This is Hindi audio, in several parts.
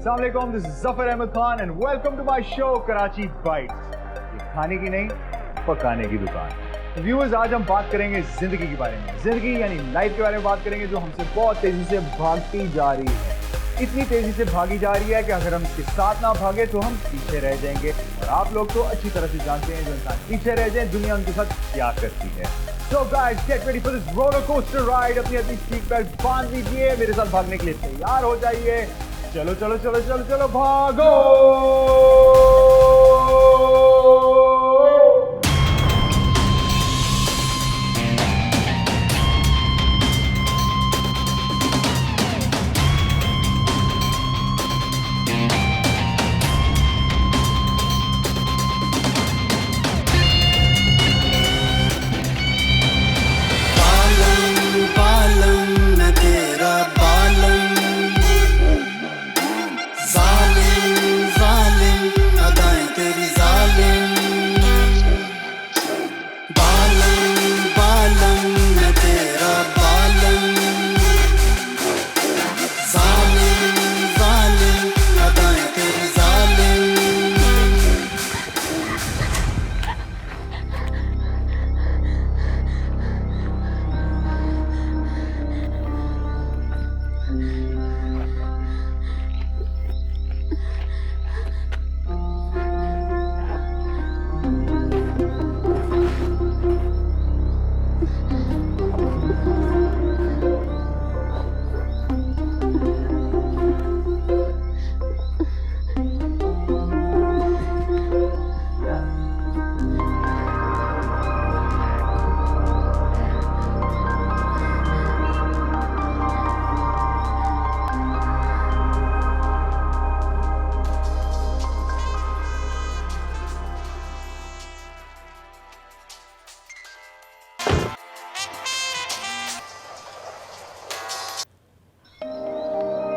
अस्सलाम वालेकुम, this is Zafar Ahmed Khan and welcome to my show Karachi bites. ये खाने की नहीं, पकाने की दुकान। व्यूअर्स, आज हम बात करेंगे जिंदगी के बारे में। जिंदगी यानी लाइफ के बारे में बात करेंगे, जो हमसे बहुत तेजी से भागती जा रही है। इतनी तेजी से भागी जा रही है कि अगर हम इसके साथ ना भागे तो हम पीछे रह जाएंगे। और आप लोग तो अच्छी तरह से जानते हैं, जो इंसान पीछे रह जाए दुनिया उनके साथ क्या करती है। So guys, get ready for this roller coaster ride। अपनी अपनी सीट बेल्ट बांध लीजिए, मेरे साथ भागने के लिए तैयार हो जाइए। चलो चलो चलो चलो चलो भागो।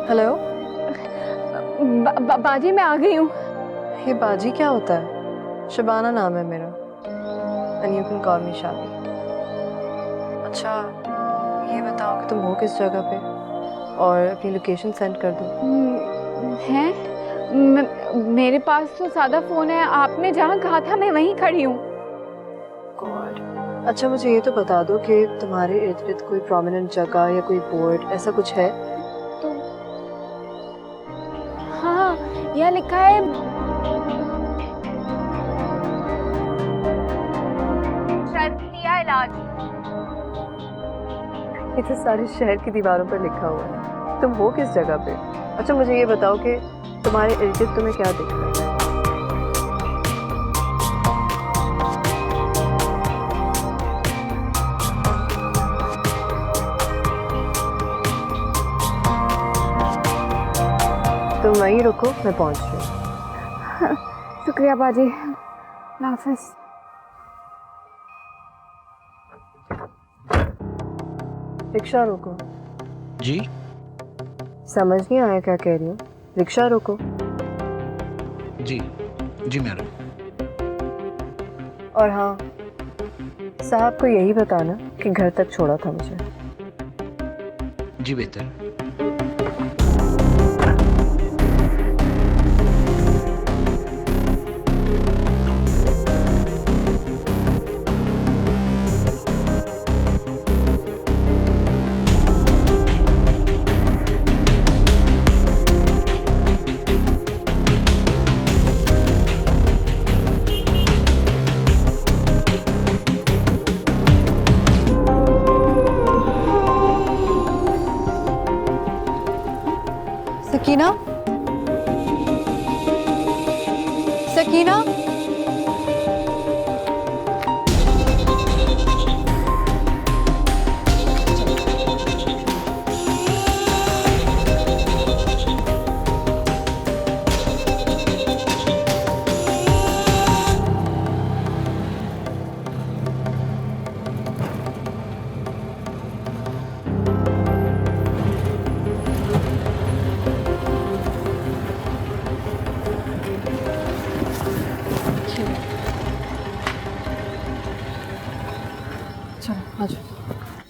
हेलो। बाजी मैं आ गई हूँ। ये बाजी क्या होता है? शबाना नाम है मेरा। एंड यू कैन कॉल मी शादी। अच्छा ये बताओ कि तुम हो किस जगह पे, और अपनी लोकेशन सेंड कर दो। हैं? मेरे पास तो सादा फ़ोन है, आपने जहाँ कहा था मैं वहीं खड़ी हूँ। गॉड। अच्छा मुझे ये तो बता दो कि तुम्हारे इर्द गिर्द कोई प्रोमिनेंट जगह या कोई बोर्ड ऐसा कुछ है? तो हाँ, यहाँ लिखा है शर्तिया इलाज। ये तो सारे शहर की दीवारों पर लिखा हुआ है। तुम हो किस जगह पे? अच्छा मुझे ये बताओ कि तुम्हारे इर्द गिर्द तुम्हें क्या दिख रहा है? तुम वहीं रुको, मैं पहुंच रही हूँ। शुक्रिया बाजी, अल्लाह हाफ़िज़। रिक्शा रोको। जी समझ नहीं आया क्या कह रही हूँ? रिक्शा रोको। जी जी मैडम। और हाँ, साहब को यही बताना कि घर तक छोड़ा था मुझे। जी बेहतर। सकीना, सकीना,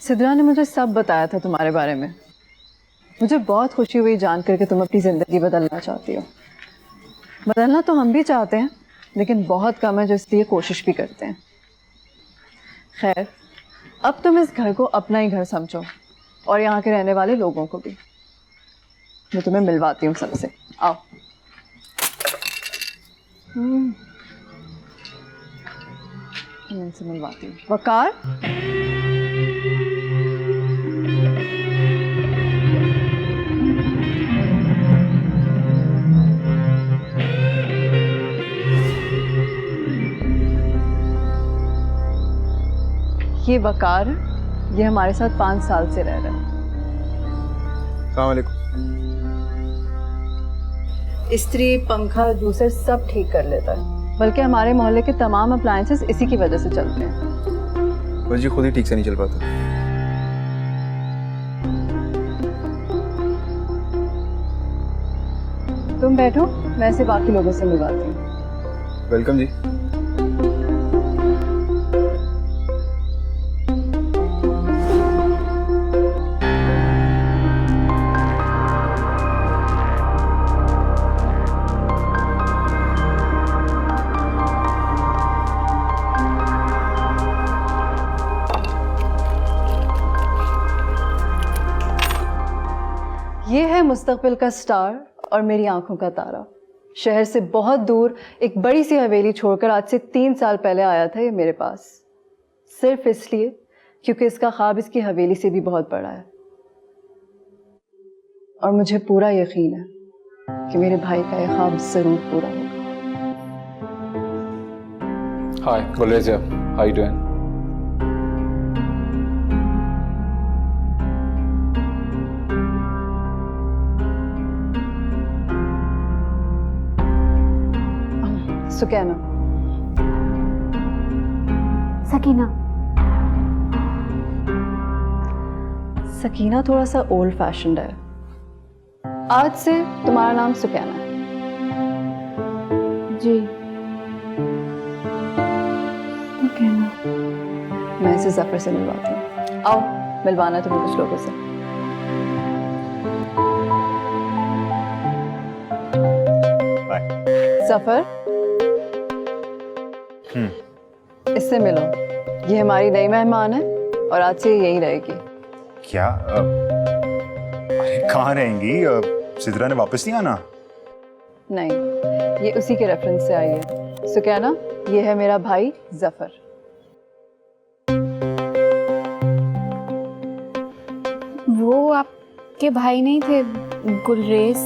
सिद्रा ने मुझे सब बताया था तुम्हारे बारे में। मुझे बहुत खुशी हुई जानकर कि तुम अपनी ज़िंदगी बदलना चाहती हो। बदलना तो हम भी चाहते हैं, लेकिन बहुत कम है जो इसलिए कोशिश भी करते हैं। खैर, अब तुम इस घर को अपना ही घर समझो और यहाँ के रहने वाले लोगों को भी। मैं तुम्हें मिलवाती हूँ सबसे। आओ। मैं इनसे मिलवाती हूँ। वकार, ये वकार, ये हमारे साथ 5 साल से रह रहा है। अस्सलाम वालेकुम। इस्त्री, पंखा, जूसर सब ठीक कर लेता है, बल्कि हमारे मोहल्ले के तमाम अप्लायंसेस इसी की वजह से चलते हैं। बस जी खुद ही ठीक से नहीं चल पाता। तुम बैठो, मैं इसे बाकी लोगों से मिलवाती हूँ। वेलकम जी। ये है मुस्तकबिल का स्टार और मेरी आंखों का तारा। शहर से बहुत दूर एक बड़ी सी हवेली छोड़कर आज से 3 साल पहले आया था ये मेरे पास, सिर्फ इसलिए क्योंकि इसका ख्वाब इसकी हवेली से भी बहुत बड़ा है। और मुझे पूरा यकीन है कि मेरे भाई का यह ख्वाब जरूर पूरा होगा। Hi, Gulrez here. How you doing? Sukaina. Sakina. Sakina थोड़ा सा ओल्ड फैशन्ड है। आज से तुम्हारा नाम सुकैना है। जी। सकीना। मैं इसे जफर से मिलवाती हूँ। आओ, मिलवाना तुम्हें कुछ लोगों से। जफर, इससे मिलो। ये हमारी नई मेहमान है और आज से यहीं रहेगी। क्या? अरे कहाँ रहेंगी? सिद्रा ने वापस नहीं आना? नहीं, ये उसी के रेफरेंस से आई है। सुकैना, ये है मेरा भाई जफर। वो आपके भाई नहीं थे, गुलरेज?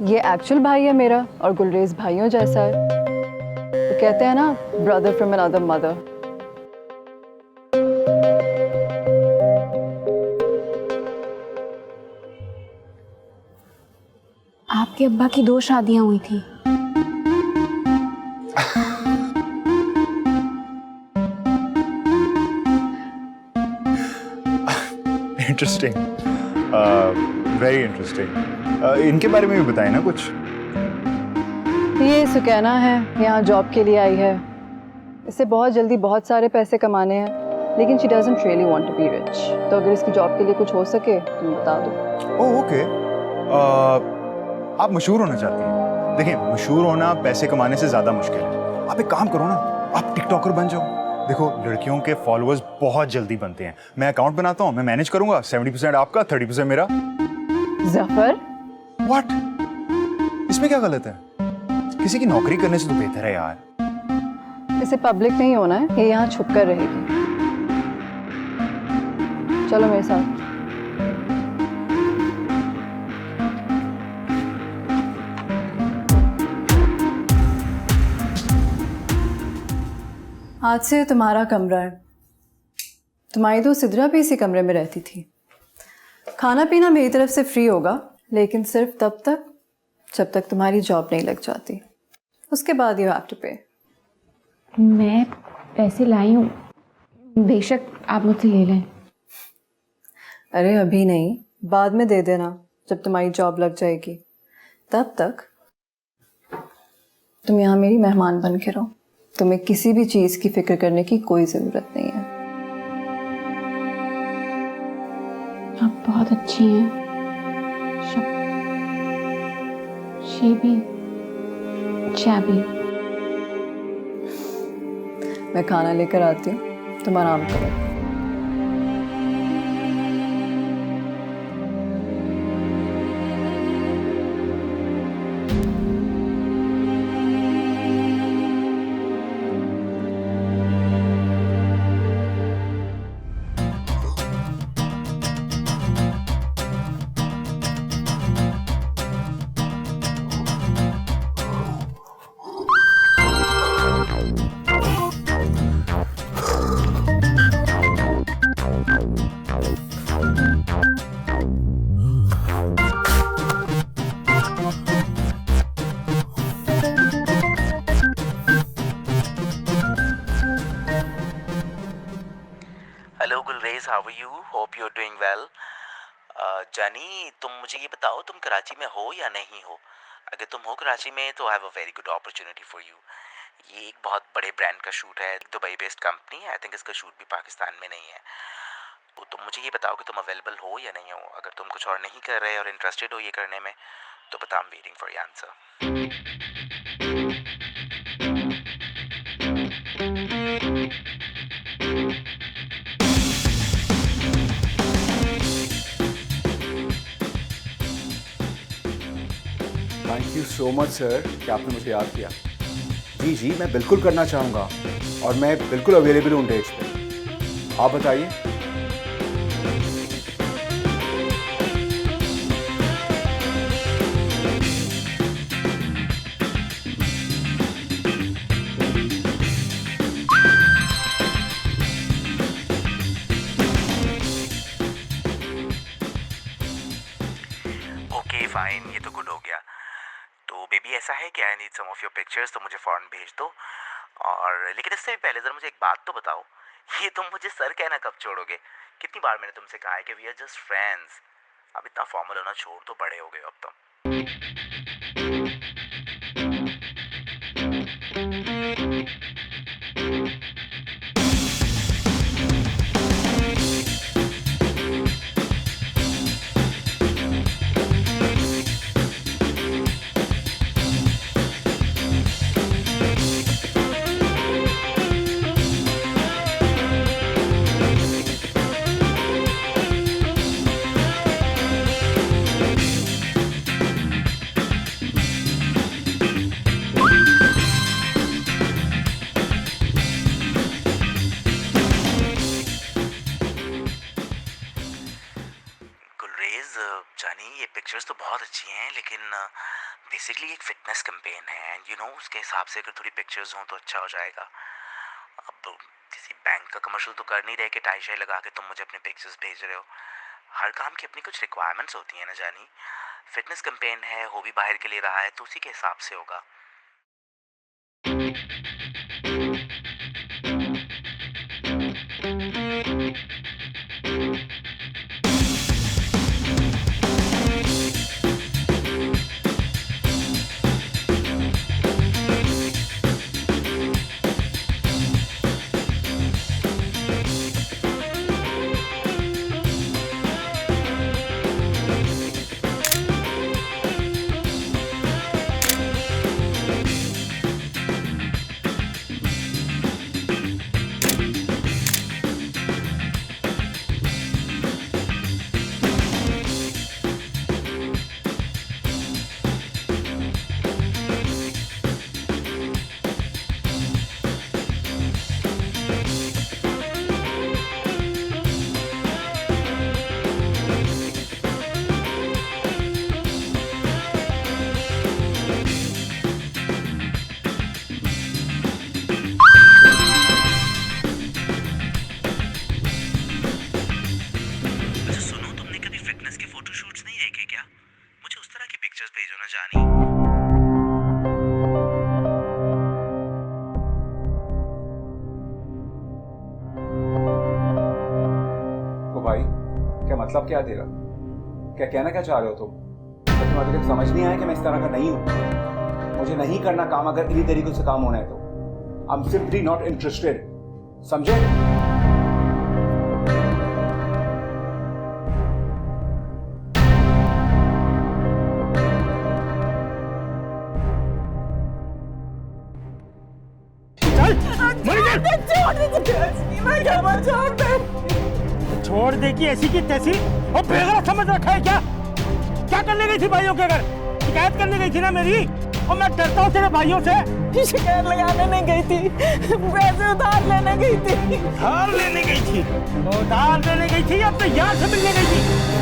ये एक्चुअल भाई है मेरा और गुलरेज भाइयों जैसा है। तो कहते हैं ना, ब्रदर फ्रॉम अनदर मदर। आपके अब्बा की 2 शादियां हुई थी। Interesting, very interesting. इनके बारे में भी बताएं ना कुछ। ये सुकैना है, यहाँ जॉब के लिए आई है। इसे बहुत जल्दी बहुत सारे पैसे कमाने हैं, लेकिन she doesn't really want to be rich. तो अगर इसकी जॉब के लिए कुछ हो सके तो बता दो। Oh okay. आप मशहूर होना चाहती हैं? देखिए, मशहूर होना पैसे कमाने से ज़्यादा मुश्किल है। आप एक काम करो ना, आप टिकटॉकर बन जाओ। देखो, लड़कियों के फॉलोअर्स बहुत जल्दी बनते हैं। मैं अकाउंट बनाता हूँ, मैं मैनेज करूँगा। 70% आपका, 30% मेरा। जफर, व्हाट? इसमें क्या गलत है? किसी की नौकरी करने से तो बेहतर है यार। इसे पब्लिक नहीं होना है, ये यहाँ छुप कर रहेगी। चलो मेरे साथ। आज से तुम्हारा कमरा है। तुम्हारी दोस्त सिद्रा भी इसी कमरे में रहती थी। खाना पीना मेरी तरफ से फ्री होगा, लेकिन सिर्फ तब तक जब तक तुम्हारी जॉब नहीं लग जाती। उसके बाद यू हैव टू पे। मैं पैसे लाई हूँ, बेशक आप मुझसे ले लें। अरे अभी नहीं, बाद में दे देना जब तुम्हारी जॉब लग जाएगी। तब तक तुम यहाँ मेरी मेहमान बन के रहो। तुम्हें किसी भी चीज़ की फिक्र करने की कोई ज़रूरत नहीं है। आप बहुत अच्छी हैं शेबी चाबी। मैं खाना लेकर आती हूँ, तुम आराम करो। Hello Gulrez, how are you? Hope you are doing well. जानी, तुम मुझे ये बताओ, तुम कराची में हो या नहीं हो? अगर तुम हो कराची में तो I have a very good opportunity for you. ये एक बहुत बड़े ब्रांड का शूट है, दुबई बेस्ड कंपनी है। आई थिंक इसका शूट भी पाकिस्तान में नहीं है। तो तुम मुझे ये बताओ कि तुम अवेलेबल हो या नहीं हो। अगर तुम कुछ और नहीं कर रहे और इंटरेस्टेड हो ये करने में तो बता, I am waiting for your answer. Thank you so much sir कि आपने मुझे याद किया। जी जी, मैं बिल्कुल करना चाहूँगा और मैं बिल्कुल अवेलेबल हूँ डेट्स पे। आप बताइए। ओके फाइन, ये तो गुड हो गया। तो बेबी ऐसा है कि I need some of your pictures, तो मुझे फ़ौरन भेज दो। और लेकिन इससे भी पहले ज़रा मुझे एक बात तो बताओ, ये तुम मुझे सर कहना कब छोड़ोगे? कितनी बार मैंने तुमसे कहा है कि वी आर जस्ट फ्रेंड्स। अब इतना फॉर्मल होना छोड़ दो, बड़े हो गए हो अब तुम। गुलरेज, जानी, ये पिक्चर्स तो बहुत अच्छी हैं, लेकिन बेसिकली एक फिटनेस कैंपेन है एंड यू नो उसके हिसाब से अगर थोड़ी पिक्चर्स हों तो अच्छा हो जाएगा। अब किसी बैंक का कमर्शियल तो कर नहीं रहे कि टाई शाई लगा के तुम मुझे अपने पिक्चर्स भेज रहे हो। हर काम की अपनी कुछ रिक्वायरमेंट्स होती हैं ना जानी। फिटनेस कैंपेन है, हो भी बाहर के लिए रहा है, तो उसी के हिसाब से होगा। जानी। तो भाई क्या मतलब क्या है तेरा? क्या कहना क्या चाह रहे हो तुम? तो तुम्हारे जब समझ नहीं आया कि मैं इस तरह का नहीं हूं। मुझे नहीं करना काम, अगर इन्हीं तरीकों से काम होना है तो। I am simply not interested, समझे? छोड़ दे कि ऐसी की तैसी और बेगैरत समझ रखा है क्या? क्या करने गई थी भाइयों के घर? शिकायत करने गई थी ना मेरी, और मैं डरता हूँ तेरे भाइयों से। शिकायत लगाने नहीं गई थी, पैसे उधार लेने गई थी। उधार लेने गई थी? उधार लेने गई थी या अपने यार से मिलने गई थी?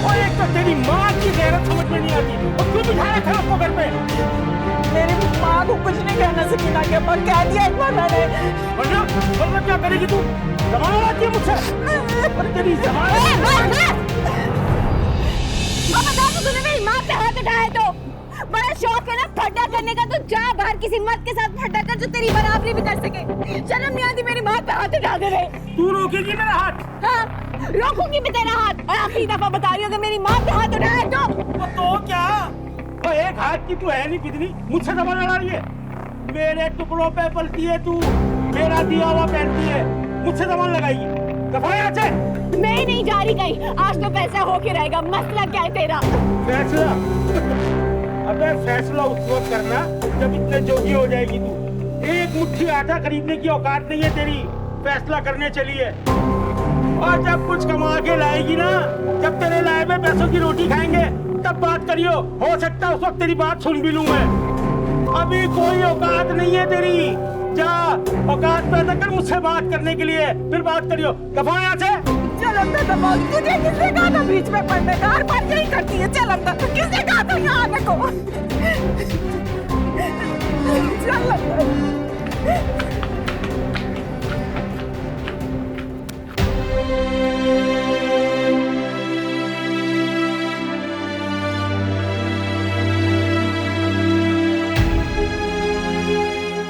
और एक तो तेरी माँ की गैरत समझ में नहीं आती, और क्यों बिठा रखा है उसको घर पे? मेरी माँ को कुछ नहीं कहना सकीना के ऊपर कह दिया एक बार मैंने। वरना क्या करेगी तू? जबान लड़ाती है मुझसे? अरे तेरी जबान तूने मेरी माँ पे हाथ उठाया तो बड़ा शौक है ना फड्डा करने का, तो जा बाहर किसी मर्द के साथ फड्डा कर जो तेरी बराबरी भी कर सके। शर्म नहीं आती मेरी माँ पे हाथ उठा दे रहे। तू रोकेगी मेरा हाथ? हाँ रोकूंगी मैं तेरा हाथ, और आखिरी दफा बता रही हूँ कि मेरी माँ पे हाथ उठाया तो क्या? तो एक हाथ की तू है नहीं कितनी, मुझसे जबान लड़ा रही है। मेरे टुकड़ों पे पलती है तू, मेरा दिया हुआ पहनती है, मुझसे जबान लगाएगी। दफा यहाँ से। मैं ही नहीं जा रही कहीं, आज तो पैसा होके रहेगा। मसला क्या है तेरा? फैसला? अबे फैसला उस वक्त करना जब इतने जोगी हो जाएगी तू। एक मुट्ठी आटा खरीदने की औकात नहीं है तेरी, फैसला करने चली है। और जब कुछ कमा के लाएगी ना, जब तेरे लाए में पैसों की रोटी खाएंगे, तब बात करियो। हो सकता है उस वक्त तेरी बात सुन भी लूं मैं। अभी कोई औकात नहीं है तेरी। जा औकात पैदा कर मुझसे बात करने के लिए, फिर बात करियो। दफा यहाँ से। चल अंदर दबा, तुझे किसने कहा था बीच में पढ़ने का? हर बार यही करती है। चल अंदर, किसने कहा था यहाँ आने को? चल अंदर।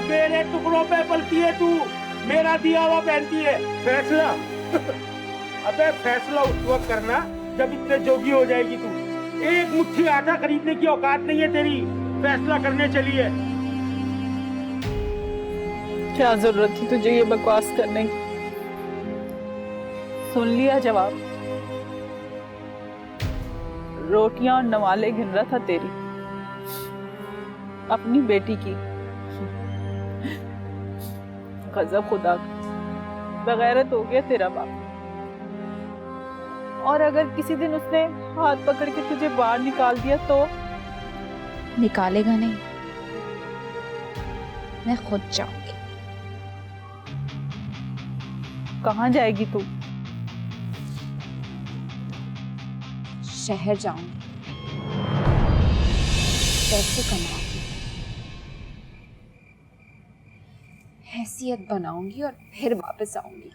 मेरे टुकड़ों पे पलती है तू, मेरा दिया हुआ पहनती है। फैसला? अबे फैसला उस वक्त करना जब इतने जोगी हो जाएगी तू। एक मुट्ठी आटा खरीदने की औकात नहीं है तेरी, फैसला करने चली है। क्या जरूरत थी तुझे ये बकवास करने की? सुन लिया जवाब। रोटियां और नवाले गिन रहा था तेरी, अपनी बेटी की। गजब खुदा, बगैरत हो गया तेरा बाप। और अगर किसी दिन उसने हाथ पकड़ के तुझे बाहर निकाल दिया तो? निकालेगा नहीं, मैं खुद जाऊंगी। कहाँ जाएगी तू? शहर जाऊंगी, पैसे कमाऊंगी, हैसियत बनाऊंगी और फिर वापस आऊंगी।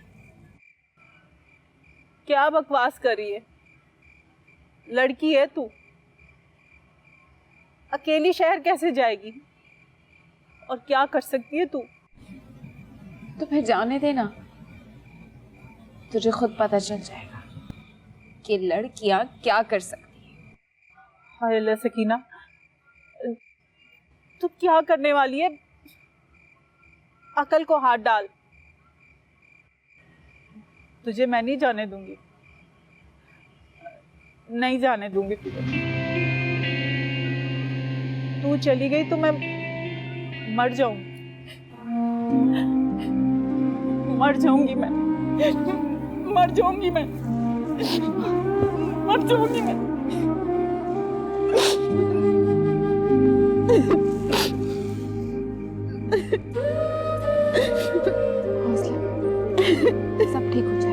क्या बकवास कर रही है? लड़की है तू, अकेली शहर कैसे जाएगी? और क्या कर सकती है तू? तो फिर जाने देना, तुझे खुद पता चल जाएगा कि लड़कियां क्या कर सकती हैं। हाय अल्लाह सकीना, तू क्या करने वाली है? अकल को हाथ डाल। तुझे मैं नहीं जाने दूंगी, नहीं जाने दूंगी तुझे। तू चली गई तो मैं मर जाऊंगी, मर जाऊंगी मैं, मर जाऊंगी मैं, मर जाऊंगी मैं। सब ठीक हो जाएगा।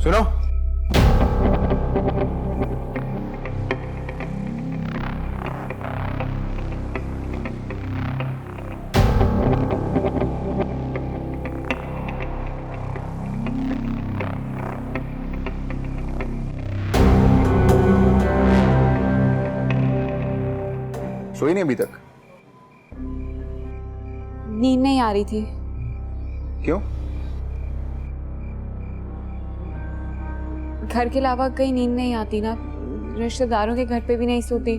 सुनो, सोई नहीं अभी तक? नींद नहीं आ रही थी। क्यों? घर के अलावा कहीं नींद नहीं आती ना, रिश्तेदारों के घर पे भी नहीं सोती,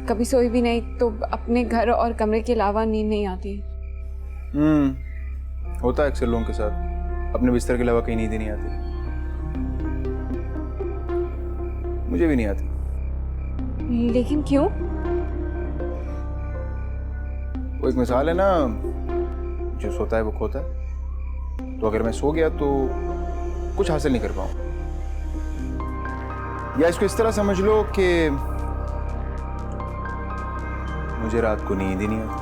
कभी सोई भी नहीं, तो अपने घर और कमरे के अलावा नींद नहीं आती। होता है अक्सर लोगों के साथ, अपने बिस्तर के अलावा कहीं नींद ही नहीं आती। मुझे भी नहीं आती। लेकिन क्यों? वो एक मिसाल है ना, जो सोता है वो खोता है। तो अगर मैं सो गया तो कुछ हासिल नहीं कर पाऊँ, या इसको इस तरह समझ लो कि मुझे रात को नींद ही नहीं आती।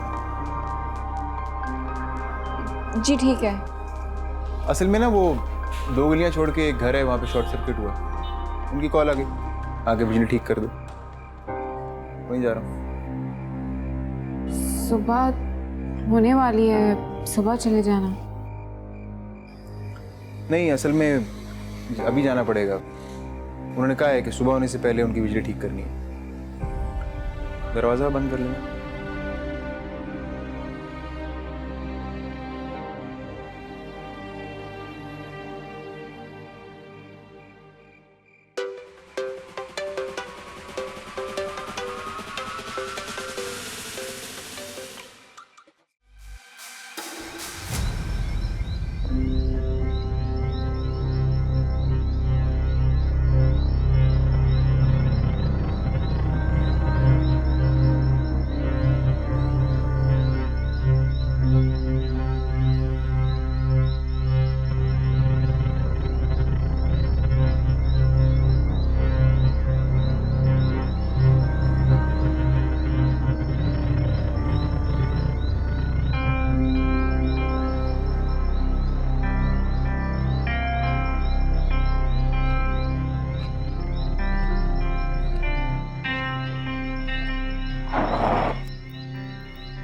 जी ठीक है। असल में ना वो 2 गलियां छोड़ के एक घर है, वहां पे शॉर्ट सर्किट हुआ, उनकी कॉल आ गई, आके बिजली ठीक कर दो। वहीं जा रहा हूँ। सुबह होने वाली है, सुबह चले जाना। नहीं, असल में अभी जाना पड़ेगा। उन्होंने कहा है कि सुबह होने से पहले उनकी बिजली ठीक करनी है। दरवाजा बंद कर लेना।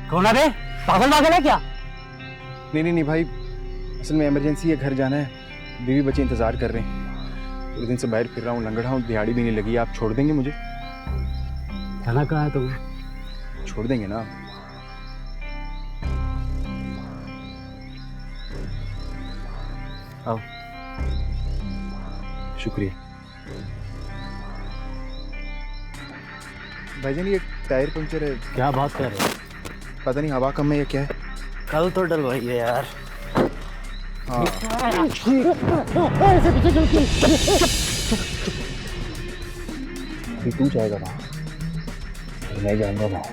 कौन है? पागल पागल है क्या? नहीं भाई, असल में इमरजेंसी है, घर जाना है। बीवी बच्चे इंतजार कर रहे हैं। पूरे दिन से बाहर फिर रहा हूँ, लंगड़ा हूँ, दिहाड़ी भी नहीं लगी। आप छोड़ देंगे मुझे? खाना कहाँ है तुम? छोड़ देंगे ना? आओ। शुक्रिया। भाईजान ये टायर पंचर है। क्या बात कर रहे हो? पता नहीं हवा कम है या क्या है। कल तो डलवाई है यार। हाँ। तू जाएगा वहाँ, मैं जाऊंगा वहाँ।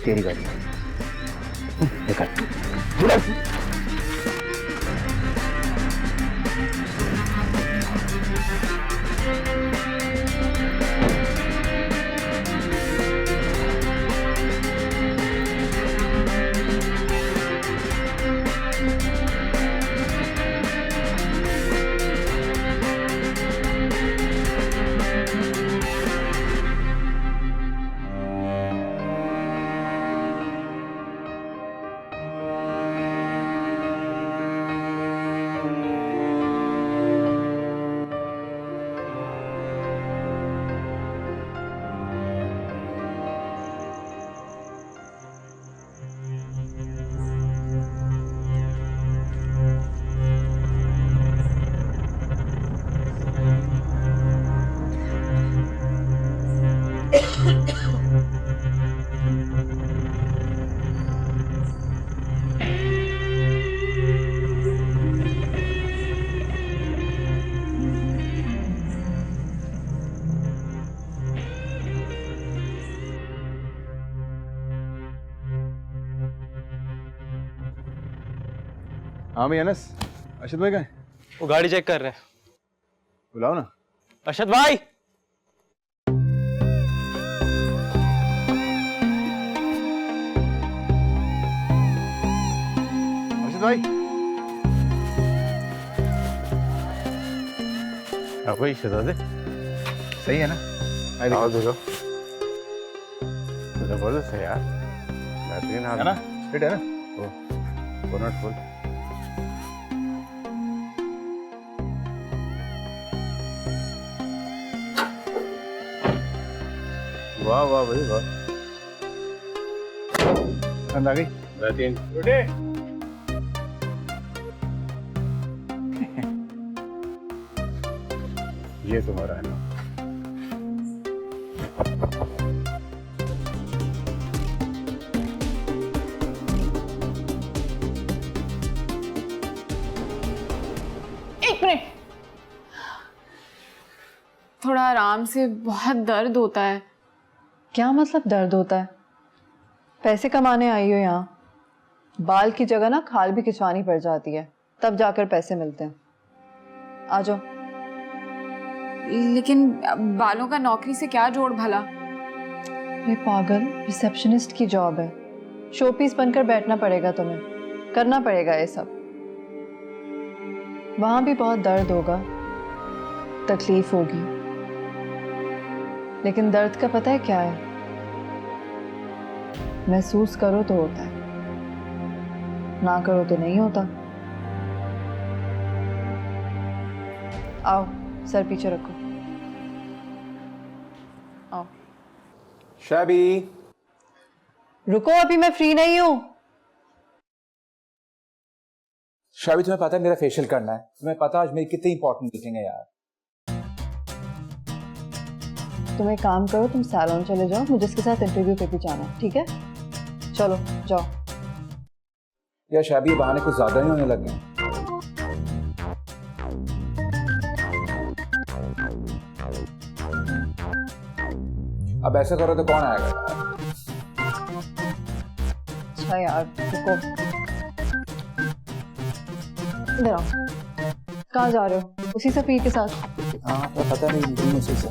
तेरी गाड़ी निकल। हाँ भाई अनस, अरशद भाई कहाँ है? वो गाड़ी चेक कर रहे हैं। बुलाओ ना। अरशद भाई, अरशद भाई, हाँ भाई शहजादे सही है ना? आओ देखो जबरदस्त है यार, बेहतरीन है ना? फिट है ना? Bonnet full. वाह वाह भाई वाह, पसंद आ गई? बेहतरीन। टुडे ये तुम्हारा है ना? एक मिनट, थोड़ा आराम से, बहुत दर्द होता है। क्या मतलब दर्द होता है? पैसे कमाने आई हो यहाँ, बाल की जगह ना खाल भी खिंचवानी पड़ जाती है, तब जाकर पैसे मिलते हैं। आ जाओ। लेकिन बालों का नौकरी से क्या जोड़ भला? ये पागल, रिसेप्शनिस्ट की जॉब है, शो पीस बनकर बैठना पड़ेगा तुम्हें, करना पड़ेगा ये सब। वहां भी बहुत दर्द होगा, तकलीफ होगी, लेकिन दर्द का पता है क्या है? महसूस करो तो होता है, ना करो तो नहीं होता। आओ, सर पीछे रखो। आओ। शैबी, रुको, अभी मैं फ्री नहीं हूं। शैबी तुम्हें पता है मेरा फेशियल करना है, तुम्हें पता है आज मेरी कितनी इंपॉर्टेंट मीटिंग है यार। तुम एक काम करो, तुम सैलून चले जाओ, मुझे इसके साथ इंटरव्यू पे भी जाना है, ठीक है? चलो जाओ। यार शैबी, ये बहाने कुछ ज्यादा नहीं होने लगे। अब ऐसा करो तो कौन आएगा यार? अच्छा यार, रुको। इधर आओ। कहाँ जा रहे हो? उसी सफीर के साथ? हाँ, तो पता नहीं मीटिंग उसी से।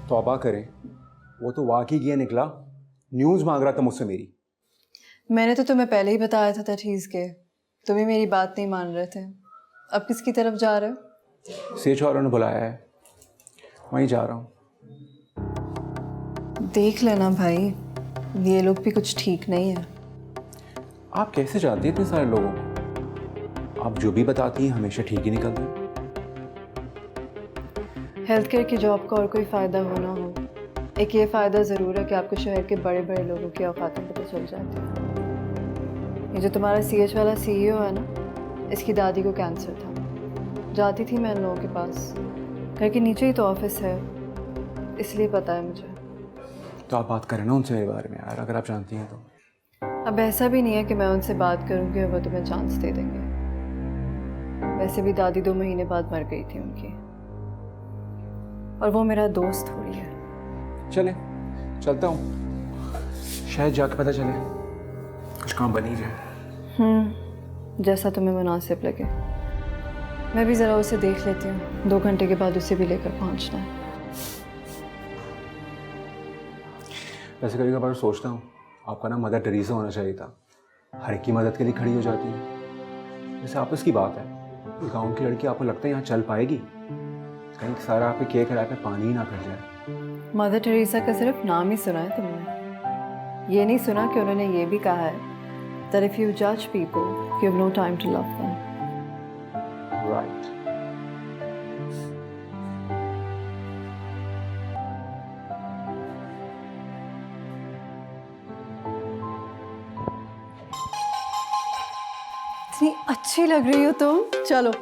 तौबा करे, वो तो वाकई ये निकला, न्यूज़ मांग रहा था मुझसे मेरी। मैंने तो तुम्हें पहले ही बताया था तजहीज़ के, तुम ही मेरी बात नहीं मान रहे थे। अब किसकी तरफ जा रहे हो? सेठ वालों ने बुलाया है, वहीं जा रहा हूँ। देख लेना भाई, ये लोग भी कुछ ठीक नहीं है। आप कैसे जानती हैं इतने सारे लोगों को? आप जो भी बताती हैं हमेशा ठीक ही निकलते हैं। हेल्थ केयर की जॉब का और कोई फ़ायदा हो ना हो, एक ये फ़ायदा ज़रूर है कि आपको शहर के बड़े बड़े लोगों की औकातें पता चल जाती हैं। ये जो तुम्हारा CH वाला CEO है ना, इसकी दादी को कैंसर था। जाती थी मैं इन लोगों के पास, घर के नीचे ही तो ऑफिस है, इसलिए पता है मुझे। तो आप बात करें ना उनसे मेरे बारे में यार, अगर आप जानती हैं तो। अब ऐसा भी नहीं है कि मैं उनसे बात करूँगी और वो तुम्हें चांस दे देंगे। वैसे भी दादी 2 महीने बाद मर गई थी उनकी, और वो मेरा दोस्त थोड़ी है। चले, चलता हूँ, शायद जाके पता चले कुछ काम बन ही जाए। जैसा तुम्हें मुनासिब लगे। मैं भी ज़रा उसे देख लेती हूँ, 2 घंटे के बाद उसे भी लेकर पहुँचना है। वैसे कभी कभार सोचता हूँ आपका ना मदर टेरेसा होना चाहिए था, हर एक की मदद के लिए खड़ी हो जाती है। जैसे आपस की बात है, गाँव की लड़की आपको लगता है यहाँ चल पाएगी? कहीं सारा आप पे केक कराए पे पानी ही ना फिर जाए। मदर टेरेसा का सिर्फ नाम ही सुना है तुमने, ये नहीं सुना कि उन्होंने ये भी कहा है that if you judge people, you have no time to love them. Right. इतनी अच्छी लग रही हो तुम, चलो।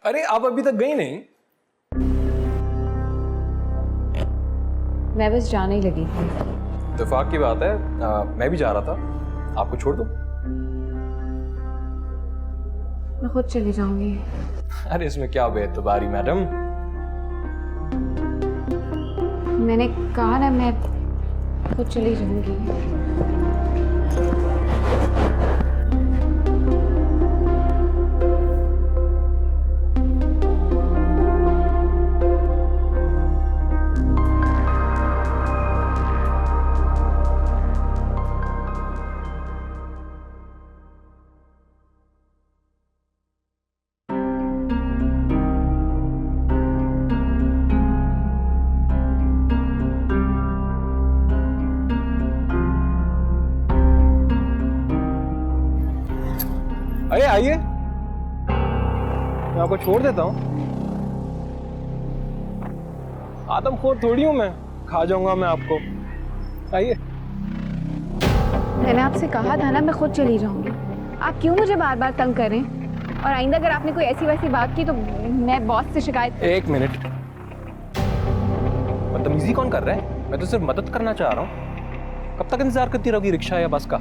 अरे आप अभी तक गई नहीं? मैं बस जाने ही लगी थी। इत्तेफाक की बात है, मैं भी जा रहा था। आपको छोड़ दूं? मैं खुद चली जाऊंगी। अरे इसमें क्या बेइतबारी मैडम। मैंने कहा ना मैं खुद चली जाऊंगी। अरे आइए, मैं आपको छोड़ देता हूँ। आदमखोर थोड़ी हूँ मैं, खा जाऊंगा मैं आपको। आइए। मैंने आपसे कहा था ना मैं खुद चली जाऊंगी। आप क्यों मुझे बार बार तंग कर रहे हैं? और आइंदा अगर आपने कोई ऐसी वैसी बात की तो मैं बॉस से शिकायत। एक मिनट, बदतमीजी कौन कर रहा है? मैं तो सिर्फ मदद करना चाह रहा हूँ। कब तक इंतजार करती रहोगी रिक्शा या बस का?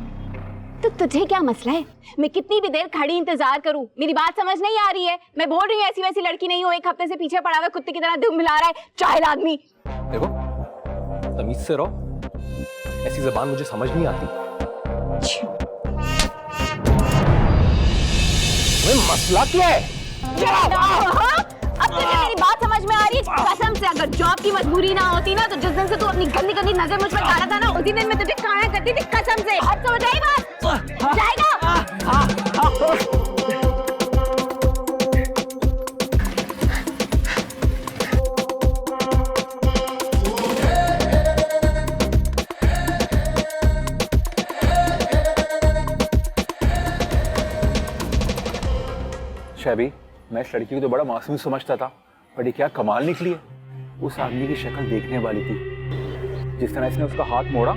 तो तुझे क्या मसला है? मैं कितनी भी देर खड़ी इंतजार करूं? मेरी बात समझ नहीं आ रही है? मैं बोल रही हूँ ऐसी वैसी लड़की नहीं हूँ। एक हफ्ते से पीछे पड़ा हुआ कुत्ते की तरह दुम मिला रहा है चाहेल आदमी। देखो, तमीज से रहो, ऐसी जबान मुझे समझ नहीं आती। मसला क्या है? अब तुझे मेरी बात समझ में आ रही है? कसम से अगर जॉब की मजबूरी ना होती ना तो जिस दिन से तू अपनी गंदी गंदी नजर मुझ पर डाला था ना उसी दिन मैं तुझे खाना करती थी। कसम से अब समझ आई बात? जाएगा? शैबी, मैं इस लड़की को तो बड़ा मासूम समझता था, पर ये क्या कमाल निकली है। उस आदमी की शक्ल देखने वाली थी। जिस तरह इसने उसका हाथ मोड़ा,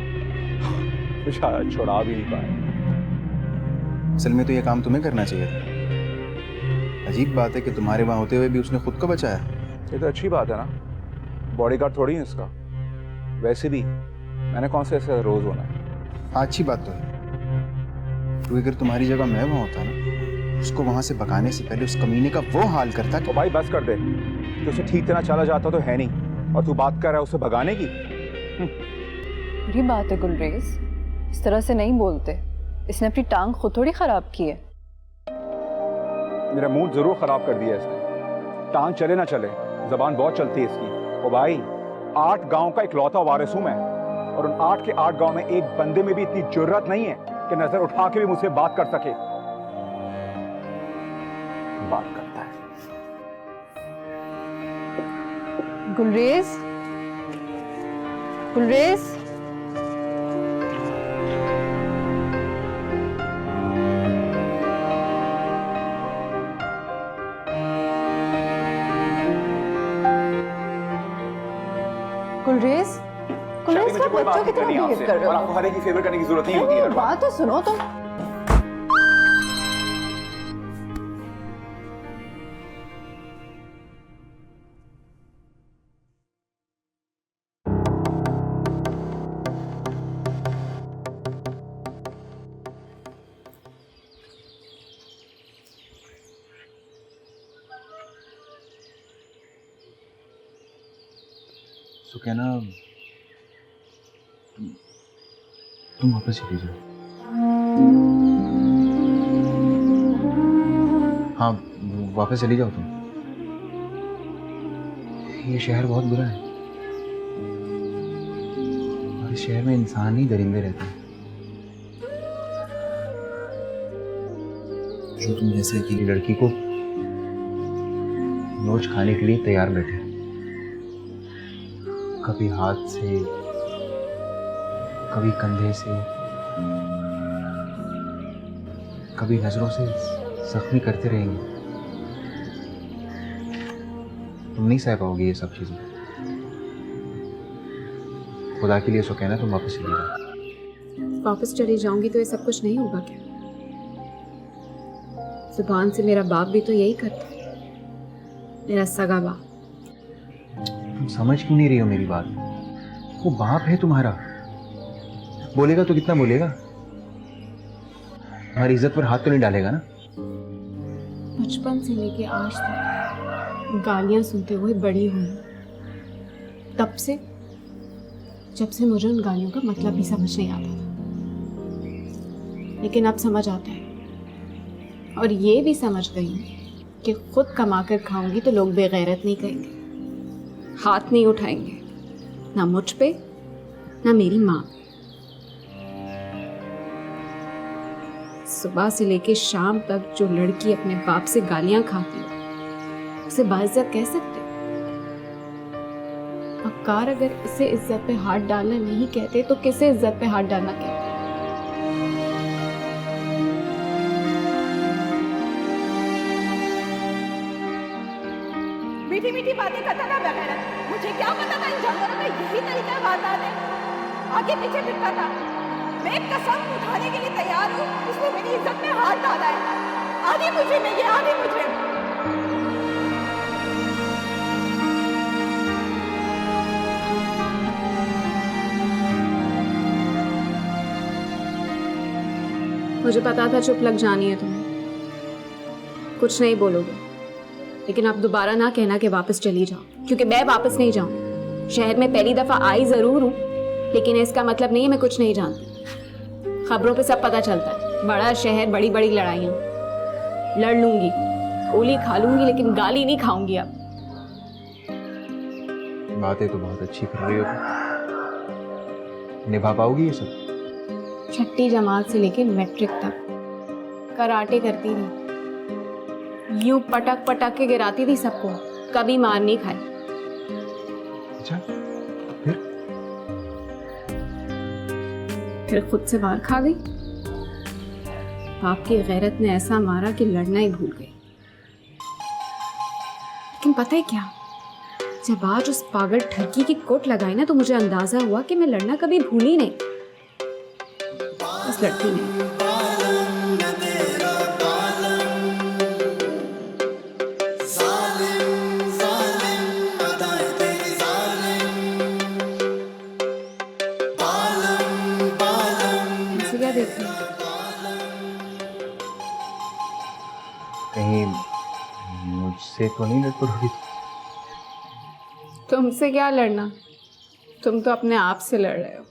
तो शायद छुड़ा भी नहीं पाया। असल में तो ये काम तुम्हें करना चाहिए था। अजीब बात है कि तुम्हारे वहां होते हुए भी उसने खुद को बचाया। ये तो अच्छी बात है ना, बॉडीगार्ड थोड़ी है इसका। वैसे भी मैंने कौन से ऐसे रोज होना है। अच्छी बात तो है, तो अगर तुम्हारी जगह मैं वहां होता ना, उसको वहां से भगाने से पहले उस कमीने का वो हाल करता कि। तो भाई बस कर दे, तो उसे ठीक तरह चला जाता तो है नहीं, और तू बात कर रहा है उसे भगाने की। बुरी बात है गुलरेज, इस तरह से नहीं बोलते। इसने अपनी टांग खुद थोड़ी खराब की है। मेरा मूड जरूर खराब कर दिया इसने। टांग चले ना चले, जबान बहुत चलती है इसकी। ओ भाई, 8 गांव का इकलौता वारिस हूं मैं, और उन 8 के 8 गांव में एक बंदे में भी इतनी जुर्रत नहीं है कि नजर उठा के भी मुझसे बात कर सके। बात करता है। गुलरेज, गुलरेज, गुलरेज, गुलरेज का बच्चों की तरह बिहेव कर रहे हो। आपको हर एक की फेवर करने की जरूरत नहीं होती है। बात तो सुनो तुम। तो कहना तुम वापस चली जाओ। हाँ, वापस चली जाओ तुम। ये शहर बहुत बुरा है, और इस शहर में इंसान ही दरिंदे रहते हैं जो तुम जैसे अकेली लड़की को नोच खाने के लिए तैयार बैठे। कभी हाथ से, कभी कंधे से, कभी नजरों से जख्मी करते रहेंगे। तुम नहीं सह पाओगी ये सब चीजें। खुदा के लिए सो कहना तुम वापस चली जाओ। वापस चली जाऊंगी तो ये सब कुछ नहीं होगा क्या? जुबान से मेरा बाप भी तो यही करता। मेरा सगा बाप। तुम समझ क्यों नहीं रही हो मेरी बात? वो बाप है तुम्हारा, बोलेगा तो कितना बोलेगा? हमारी इज्जत पर हाथ तो नहीं डालेगा ना? बचपन से लेके आज तक गालियां सुनते हुए बड़ी हुई, तब से जब से मुझे उन गालियों का मतलब भी समझ नहीं आता था, लेकिन अब समझ आता है। और ये भी समझ गई हूँ कि खुद कमा कर खाऊंगी तो लोग बेगैरत नहीं कहेंगे, हाथ नहीं उठाएंगे, ना मुझ पे ना मेरी माँ। सुबह से लेके शाम तक जो लड़की अपने बाप से गालियां खाती है उसे बाइज्जत कह सकते? अकार अगर इसे इज्जत पे हाथ डालना नहीं कहते तो किसे इज्जत पे हाथ डालना कहते? मीठी मीठी बातें करता था बगैर, मुझे क्या पता था इन जानवरों का यही तरीका बात आने, आगे पीछे फिरता था। मैं कसम उठाने के लिए तैयार हूँ, इसने मेरी इज्जत में हाथ डाला है। आधी मुझे नहीं है, आधी मुझे। मुझे पता था चुप लग जानी है तुम्हें, कुछ नहीं बोलोगे, लेकिन अब दोबारा ना कहना कि वापस चली जाओ, क्योंकि मैं वापस नहीं जाऊँ। शहर में पहली दफा आई जरूर हूँ, लेकिन इसका मतलब नहीं है मैं कुछ नहीं जानती। खबरों पे सब पता चलता है, बड़ा शहर, बड़ी बड़ी लड़ाइयाँ। लड़ लूंगी, गोली खा लूंगी, लेकिन गाली नहीं खाऊंगी अब। बातें तो बहुत अच्छी कर रही हो, निभा पाओगी ये सब? छठी जमात से लेके मैट्रिक तक कराटे करती थी, यूं पटक पटक के गिराती थी सबको, कभी मार नहीं खाई। अच्छा, फिर खुद से मार खा गई। बाप की गैरत ने ऐसा मारा कि लड़ना ही भूल गई। लेकिन पता है क्या, जब आज उस पागल ठगी की कोट लगाई ना, तो मुझे अंदाजा हुआ कि मैं लड़ना कभी भूली नहीं, बस लड़ती नहीं। क्या देख रही हो? कहीं मुझसे तो नहीं लड़ पड़ोगी? तुमसे क्या लड़ना, तुम तो अपने आप से लड़ रहे हो।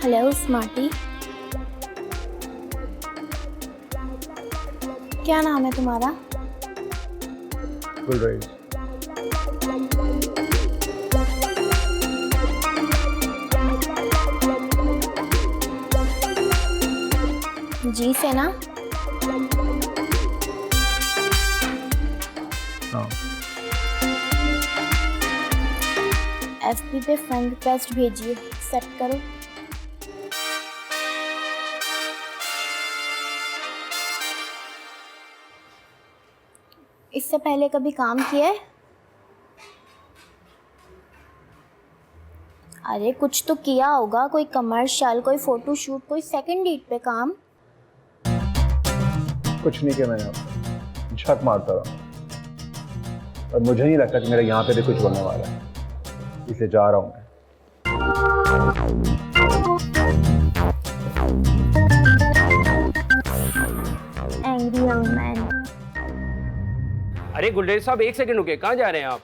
हेलो स्मार्टी, क्या नाम है तुम्हारा? गुलरेज। जी से ना? हाँ। एफबी पे फ्रेंड रिक्वेस्ट भेजिए, एक्सेप्ट करो। इससे पहले कभी काम किया है? अरे कुछ तो किया होगा, कोई कमर्शियल, कोई फोटो शूट, कोई सेकंड डेट पे काम। कुछ नहीं किया मैंने, झक मारता रहा। और मुझे नहीं लगता कि मेरा यहाँ पे भी कुछ होने वाला है, इसलिए जा रहा हूँ मैं। Angry young man. अरे गुलरेज साहब, एक सेकंड रुके, कहाँ जा रहे हैं आप?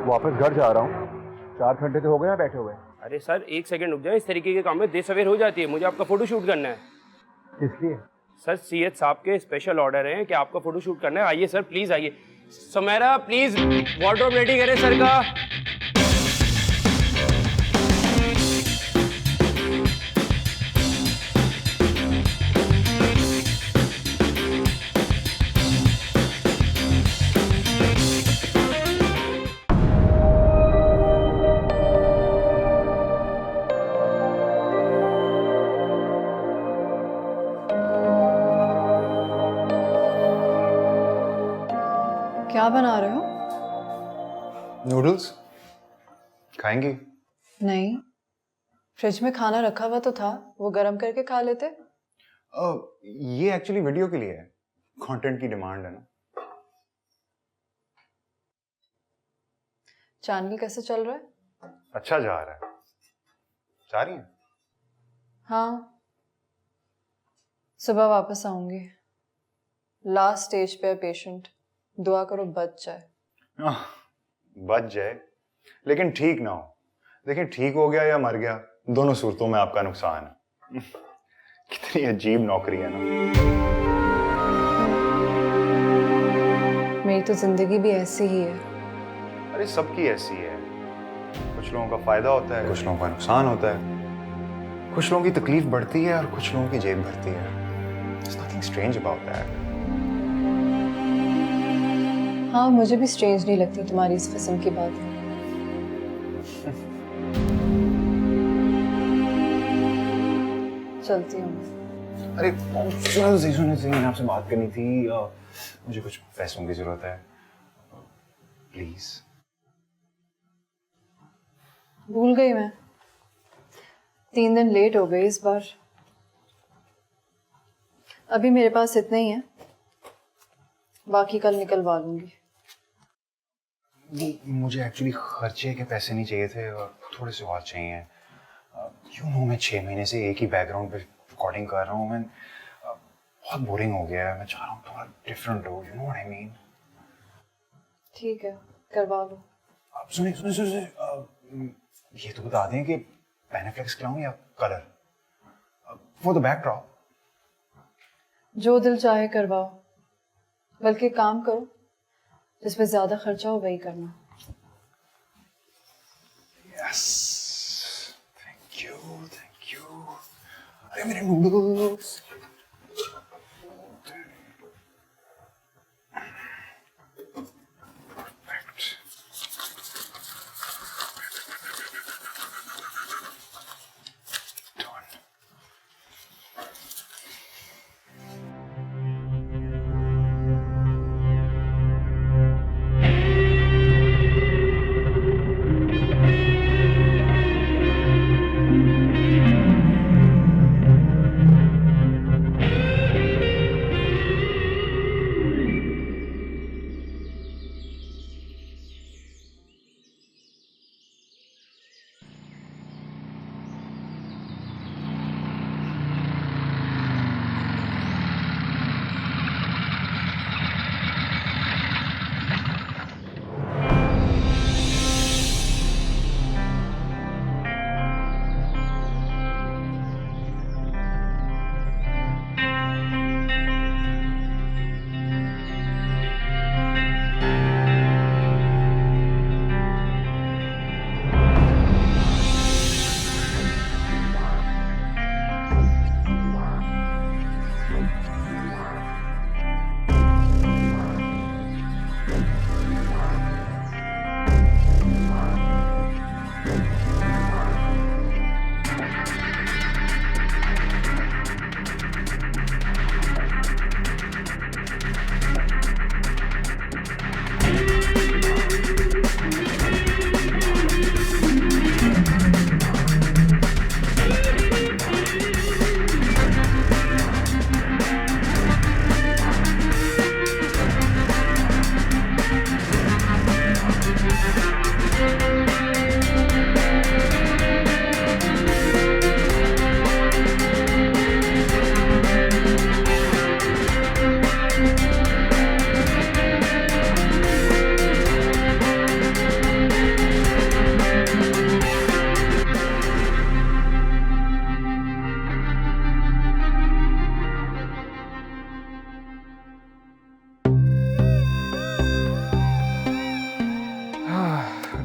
वापस घर जा रहा हूँ। 4 घंटे तो हो गए हैं बैठे हुए। अरे सर, एक सेकंड रुक जाए, इस तरीके के काम में देर सवेर हो जाती है। मुझे आपका फोटो शूट करना है। इसलिए सर, सीएच साहब के स्पेशल ऑर्डर हैं कि आपका फोटो शूट करना है। आइए सर, प्लीज आइए। सुमेरा, प्लीज वार्डरोब रेडी करें सर का। क्या बना रहे हो? नूडल्स खाएंगी? नहीं, फ्रिज में खाना रखा हुआ तो था, वो गर्म करके खा लेते। ये एक्चुअली वीडियो के लिए है, कंटेंट की डिमांड है ना। चांदनी कैसे चल रहा है? अच्छा जा रहा है। जा रही हैं? हाँ, सुबह वापस आऊंगी। लास्ट स्टेज पे है पेशेंट, दुआ करो बच जाए। बच जाए, लेकिन ठीक ना हो। देखिए, ठीक हो गया या मर गया, दोनों सूरतों में आपका नुकसान है। कितनी अजीब नौकरी है ना। मेरी तो जिंदगी भी ऐसी ही है। अरे सबकी ऐसी है। कुछ लोगों का फायदा होता है, कुछ लोगों का नुकसान होता है। कुछ लोगों की तकलीफ बढ़ती है और कुछ लोगों की जेब भरती है। There's nothing strange about that. हाँ, मुझे भी स्ट्रेंज नहीं लगती तुम्हारी इस किस्म की बात। चलती हूँ। अरे सुनो, मैंने आपसे बात करनी थी। मुझे कुछ पैसों की जरूरत है, प्लीज। भूल गई मैं, 3 दिन लेट हो गई इस बार। अभी मेरे पास इतने ही हैं, बाकी कल निकलवा लूंगी। मुझे एक्चुअली खर्चे के पैसे नहीं चाहिए थे और थोड़े से और चाहिए। यू नो, मैं 6 महीने से एक ही बैकग्राउंड पे रिकॉर्डिंग कर रहा हूँ। मैं बहुत बोरिंग हो गया है। मैं चाह रहा हूँ थोड़ा डिफरेंट हो। You know what I mean? ठीक है, करवा लो। आप सुनिए, ये तो बता दें कि पेनिफ्लेक्स कराऊं या कलर फॉर द बैकड्रॉप? जो दिल चाहे करवाओ, बल्कि काम करो जिसमें ज्यादा खर्चा हो वही करना। Yes, thank you. अरे मेरे नूडल्स।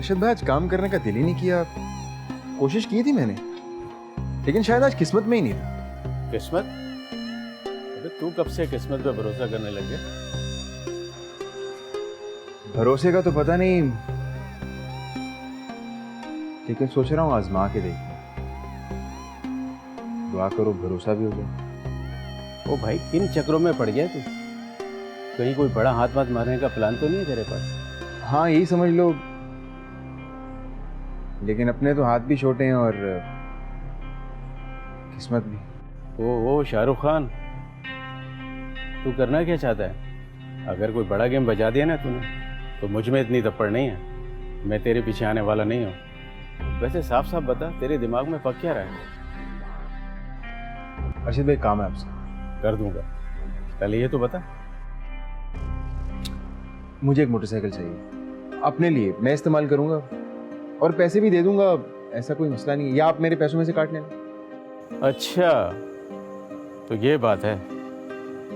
अरशद भाई आज काम करने का दिल ही नहीं किया। कोशिश की थी मैंने, लेकिन शायद आज किस्मत में ही नहीं था। किस्मत? अबे तू कब से किस्मत पे भरोसा करने लग गया? भरोसे का तो पता नहीं, लेकिन सोच रहा हूँ आजमा के देखूं। दुआ करो भरोसा भी हो जाए। ओ भाई, किन चक्रों में पड़ गया तू? कहीं कोई बड़ा हाथ वाथ मारने का प्लान तो नहीं है तेरे पास? हाँ यही समझ लो, लेकिन अपने तो हाथ भी छोटे हैं और किस्मत भी। ओ शाहरुख खान, तू करना क्या चाहता है? अगर कोई बड़ा गेम बजा दिया ना तूने, तो मुझ में इतनी तप्पड़ नहीं है, मैं तेरे पीछे आने वाला नहीं हूँ। वैसे साफ साफ बता, तेरे दिमाग में पक क्या रहा है? अर्शद भाई काम है आपसे। कर दूंगा, पहले ये तो बता। मुझे एक मोटरसाइकिल चाहिए अपने लिए, मैं इस्तेमाल करूंगा और पैसे भी दे दूंगा, ऐसा कोई मसला नहीं है, या आप मेरे पैसों में से काट लेना। अच्छा तो ये बात है,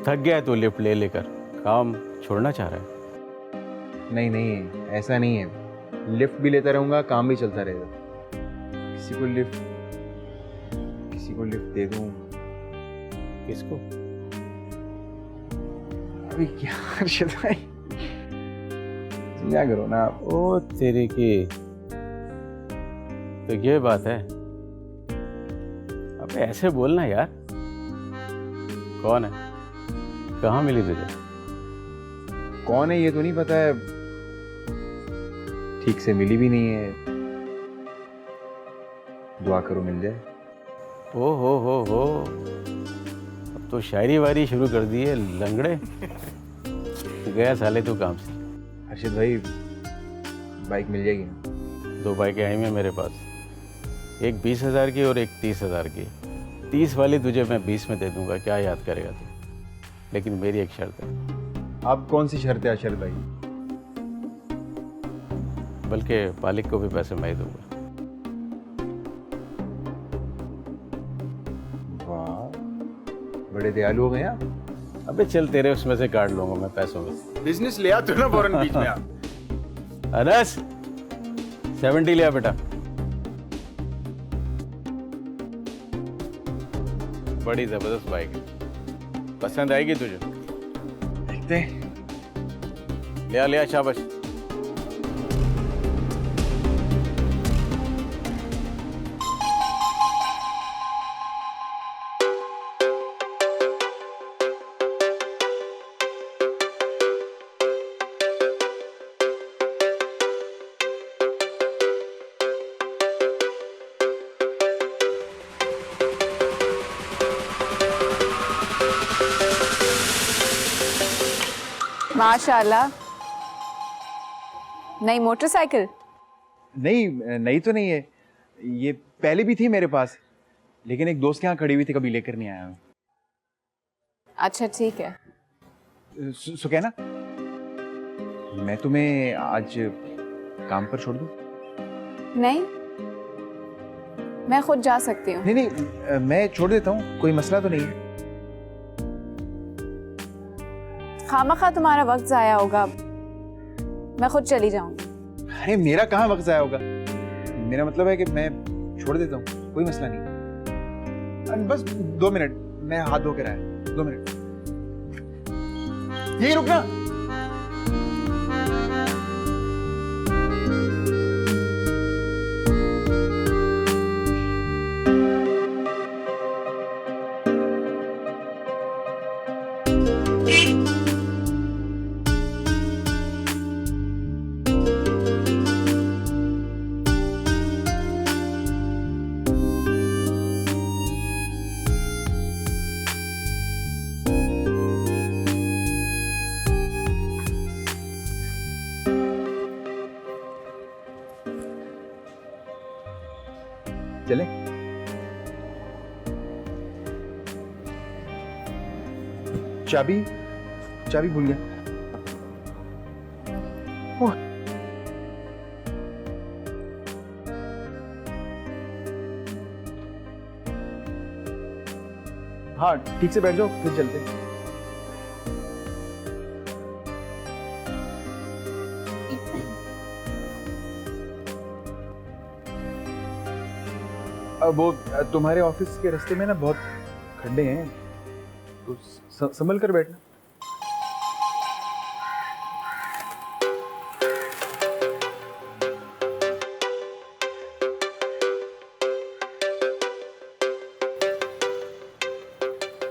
थक गया है तू लिफ्ट ले लेकर, काम छोड़ना चाह रहा है? नहीं नहीं ऐसा नहीं है, लिफ्ट भी लेता रहूंगा, काम भी चलता रहेगा। किसी को लिफ्ट दे दूं। किसको? अभी क्या अर्शद भाई, समझा करो ना। ओ तेरी की, तो ये बात है। अबे ऐसे बोलना यार। कौन है, कहाँ मिली तुझे? कौन है ये तो नहीं पता है, ठीक से मिली भी नहीं है, दुआ करो मिल जाए। ओ हो, अब तो शायरी वारी शुरू कर दी है लंगड़े। गया साले तू काम से। अर्शद भाई बाइक मिल जाएगी ना? 2 बाइकें आई हैं मेरे पास, एक 20,000 की और एक 30,000 की। 30 वाली तुझे मैं 20 में दे दूंगा, क्या याद करेगा तू? लेकिन मेरी एक शर्त है। अब कौन सी शर्त है अर्शद भाई? बल्कि मालिक को भी पैसे मैं ही दूंगा। वाह, बड़े दयालु हो गए आप। अबे चल, तेरे उसमें से काट लूंगा मैं पैसों में से। बिजनेस ले आ तो ना फौरन बीच में आप। अनस 70 लिया बेटा। बड़ी जबरदस्त बाइक है, पसंद आएगी तुझे? देखते हैं। लिया शाबाश। माशाल्लाह, नई मोटरसाइकिल? नहीं नई तो नहीं है, ये पहले भी थी मेरे पास, लेकिन एक दोस्त के यहाँ खड़ी हुई थी, कभी लेकर नहीं आया हूँ। अच्छा ठीक है। सुकैना, मैं तुम्हें आज काम पर छोड़ दूँ? नहीं, मैं खुद जा सकती हूँ। नहीं मैं छोड़ देता हूँ, कोई मसला तो नहीं है। खामखा तुम्हारा वक्त जाया होगा, मैं खुद चली जाऊंगी। अरे मेरा कहाँ वक्त जाया होगा, मेरा मतलब है कि मैं छोड़ देता हूँ, कोई मसला नहीं। बस 2 मिनट, मैं हाथ धो कर आया, 2 मिनट यही रुकना। चले? चाबी भूल गया। हाँ ठीक से बैठ जाओ, फिर चलते हैं। वो तुम्हारे ऑफिस के रास्ते में ना बहुत खड्डे हैं, तो संभल कर बैठना।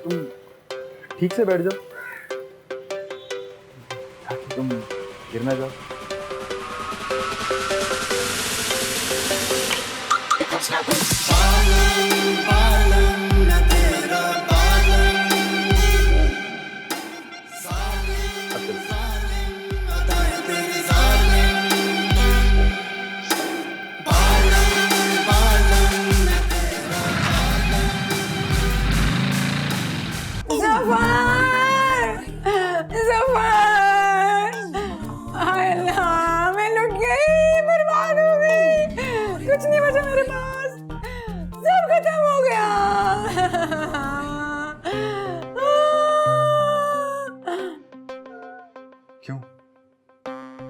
तुम ठीक से बैठ जाओ ताकि तुम गिर ना जाओ। कुछ नहीं बचा मेरे पास, सब खत्म हो गया। क्यों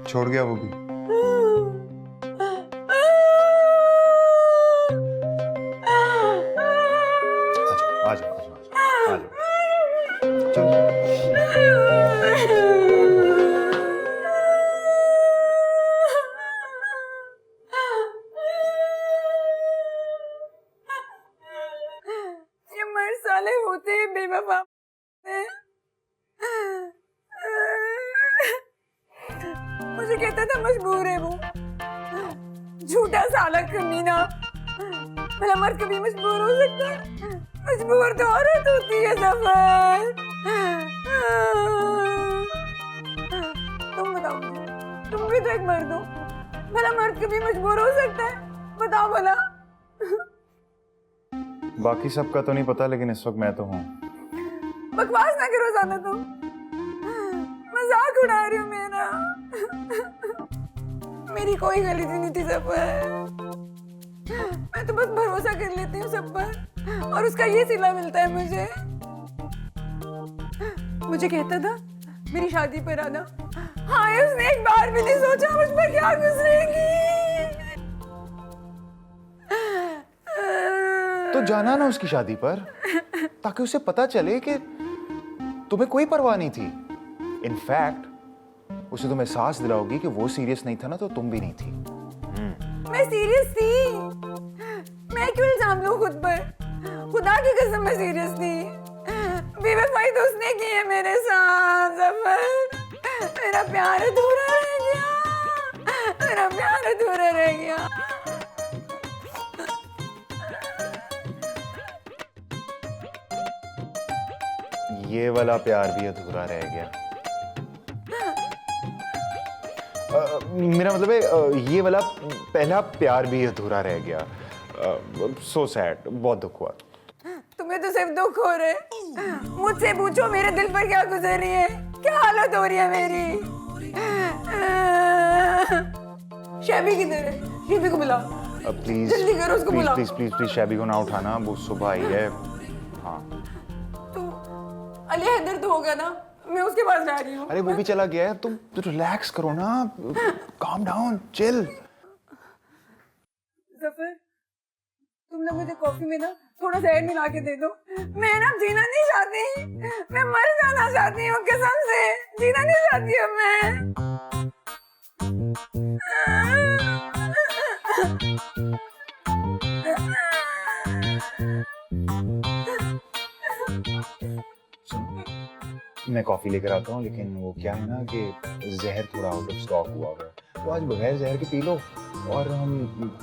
छोड़ गया वो भी? आ जाओ आ जाओ आ जाओ, चलो। साले होते हैं बेवफा। मुझे कहता था मजबूर है वो, झूठा साला कमीना। भला मर्द कभी मजबूर हो सकता है? मजबूर तो औरत होती है ज़फर। तुम बताओ मुझे, तुम भी तो एक मर्द हो, भला मर्द कभी मजबूर हो सकता है? बताओ भला। बाकी सबका तो नहीं पता, लेकिन इस वक्त मैं तो हूँ। बकवास ना करो ज्यादा, तुम मजाक उड़ा रही हो मेरा। मेरी कोई गलती नहीं थी ज़फर, मैं तो बस भरोसा कर लेती हूँ सब पर, और उसका ये सिला मिलता है मुझे। मुझे कहता था मेरी शादी पर आना, हाँ उसने एक बार भी नहीं सोचा मुझ पर क्या गुजरेगी। तो जाना ना उसकी शादी पर, ताकि उसे पता चले कि तुम्हें कोई परवाह नहीं थी। इनफैक्ट उसे तुम एहसास दिलाओगी कि वो सीरियस नहीं था ना, तो तुम भी नहीं थी। मैं सीरियस थी, मैं क्यों इल्जाम लूं खुद पर? खुदा की कसम मैं सीरियस थी। बेवफाई तो उसने की है मेरे साथ ज़फर। मेरा प्यार अधूरा रह गया, मेरा प्यार अधूरा रह गया। ये वाला प्यार भी अधूरा रह गया। मेरा मतलब है ये वाला पहला प्यार भी अधूरा रह गया। सो सैड, बहुत दुख हुआ। तुम्हें तो सिर्फ दुख हो रहे, मुझसे पूछो मेरे दिल पर क्या गुजर रही है, क्या हालत हो रही है मेरी। शैबी किधर है? शैबी को बुलाओ प्लीज, जल्दी करो, उसको बुलाओ। प्लीज प्लीज प्लीज शैबी को ना उठाना, वो सुबह आई है। हाँ अली हैदर तो होगा ना, मैं उसके पास जा रही हूँ। अरे वो भी चला गया है, तुम रिलैक्स करो ना, काम डाउन, चिल। ज़फर, तुम ना मुझे कॉफी में ना थोड़ा सा ऐड मिला के दे दो। मैं ना जीना नहीं चाहती, मैं मर जाना चाहती हूँ कसम से, जीना नहीं चाहती हूँ मैं। मैं कॉफी लेकर आता हूँ, लेकिन वो क्या है ना कि जहर थोड़ा आउट ऑफ स्टॉक हुआ है, तो आज बगैर जहर के पी लो, और हम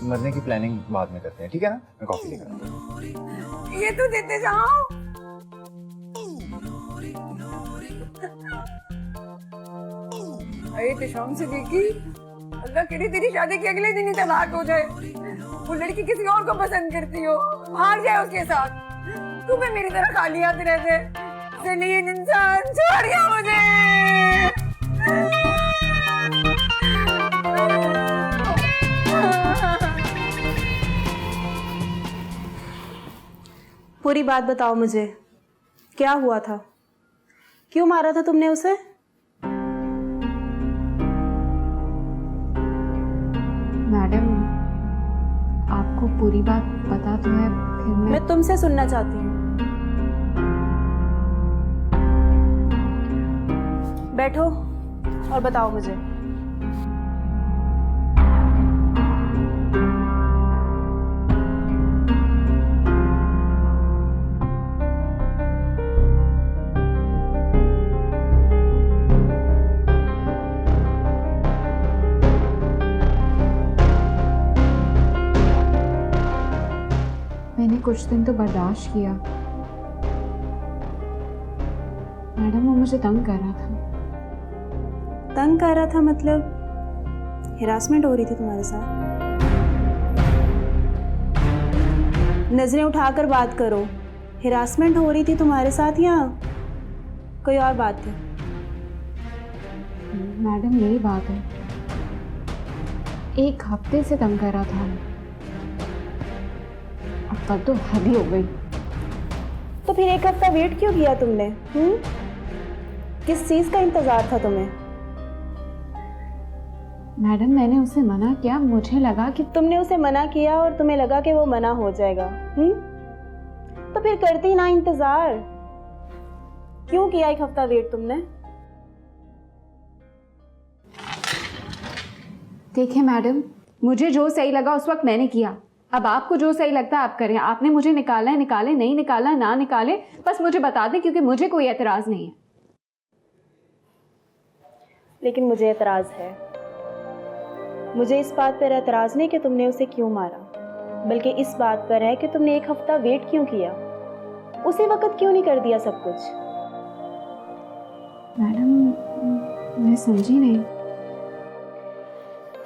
मरने की प्लानिंग बाद में करते हैं, ठीक है ना? मैं कॉफी लेकर आता हूँ। ये तो देते जाओ। अरे तशाम से देखी, अल्लाह करे तेरी शादी के अगले दिन ही तलाक हो जाए, वो लड़की किसी और को पसंद करती हो, हार जाए उसके साथ, तू भी मेरी तरह खाली हाथ रहते। जलील इंसान छोड़ गया मुझे। पूरी बात बताओ मुझे, क्या हुआ था? क्यों मारा था तुमने उसे? मैडम, आप आपको पूरी बात पता तो है, फिर मैं तुमसे सुनना चाहती हूँ। बैठो और बताओ मुझे। मैंने कुछ दिन तो बर्दाश्त किया। मैडम वो मुझे तंग कर रहा था। तंग कर रहा था मतलब हिरासमेंट हो रही थी तुम्हारे साथ? नजरें उठाकर बात करो। हिरासमेंट हो रही थी तुम्हारे साथ या कोई और बात थी? मैडम यही बात है, 1 हफ्ते से तंग कर रहा था। अब तक तो हद ही हो गई। तो फिर 1 हफ्ता वेट क्यों किया तुमने? किस चीज का इंतजार था तुम्हें? मैडम मैंने उसे मना किया, मुझे लगा कि तुमने उसे मना किया और तुम्हें लगा कि वो मना हो जाएगा। तो फिर करती ना इंतजार। क्यों किया 1 हफ्ता वेट तुमने? देखिए मैडम, मुझे जो सही लगा उस वक्त मैंने किया। अब आपको जो सही लगता है आप करें। आपने मुझे निकाला है, निकाले, नहीं निकाला ना निकाले, बस मुझे बता दें, क्योंकि मुझे कोई एतराज नहीं है। लेकिन मुझे एतराज है। मुझे इस बात पर एतराज नहीं कि तुमने उसे क्यों मारा, बल्कि इस बात पर है कि तुमने 1 हफ्ता वेट क्यों किया। उसी वक्त क्यों नहीं कर दिया सब कुछ? मैडम मैं समझी नहीं।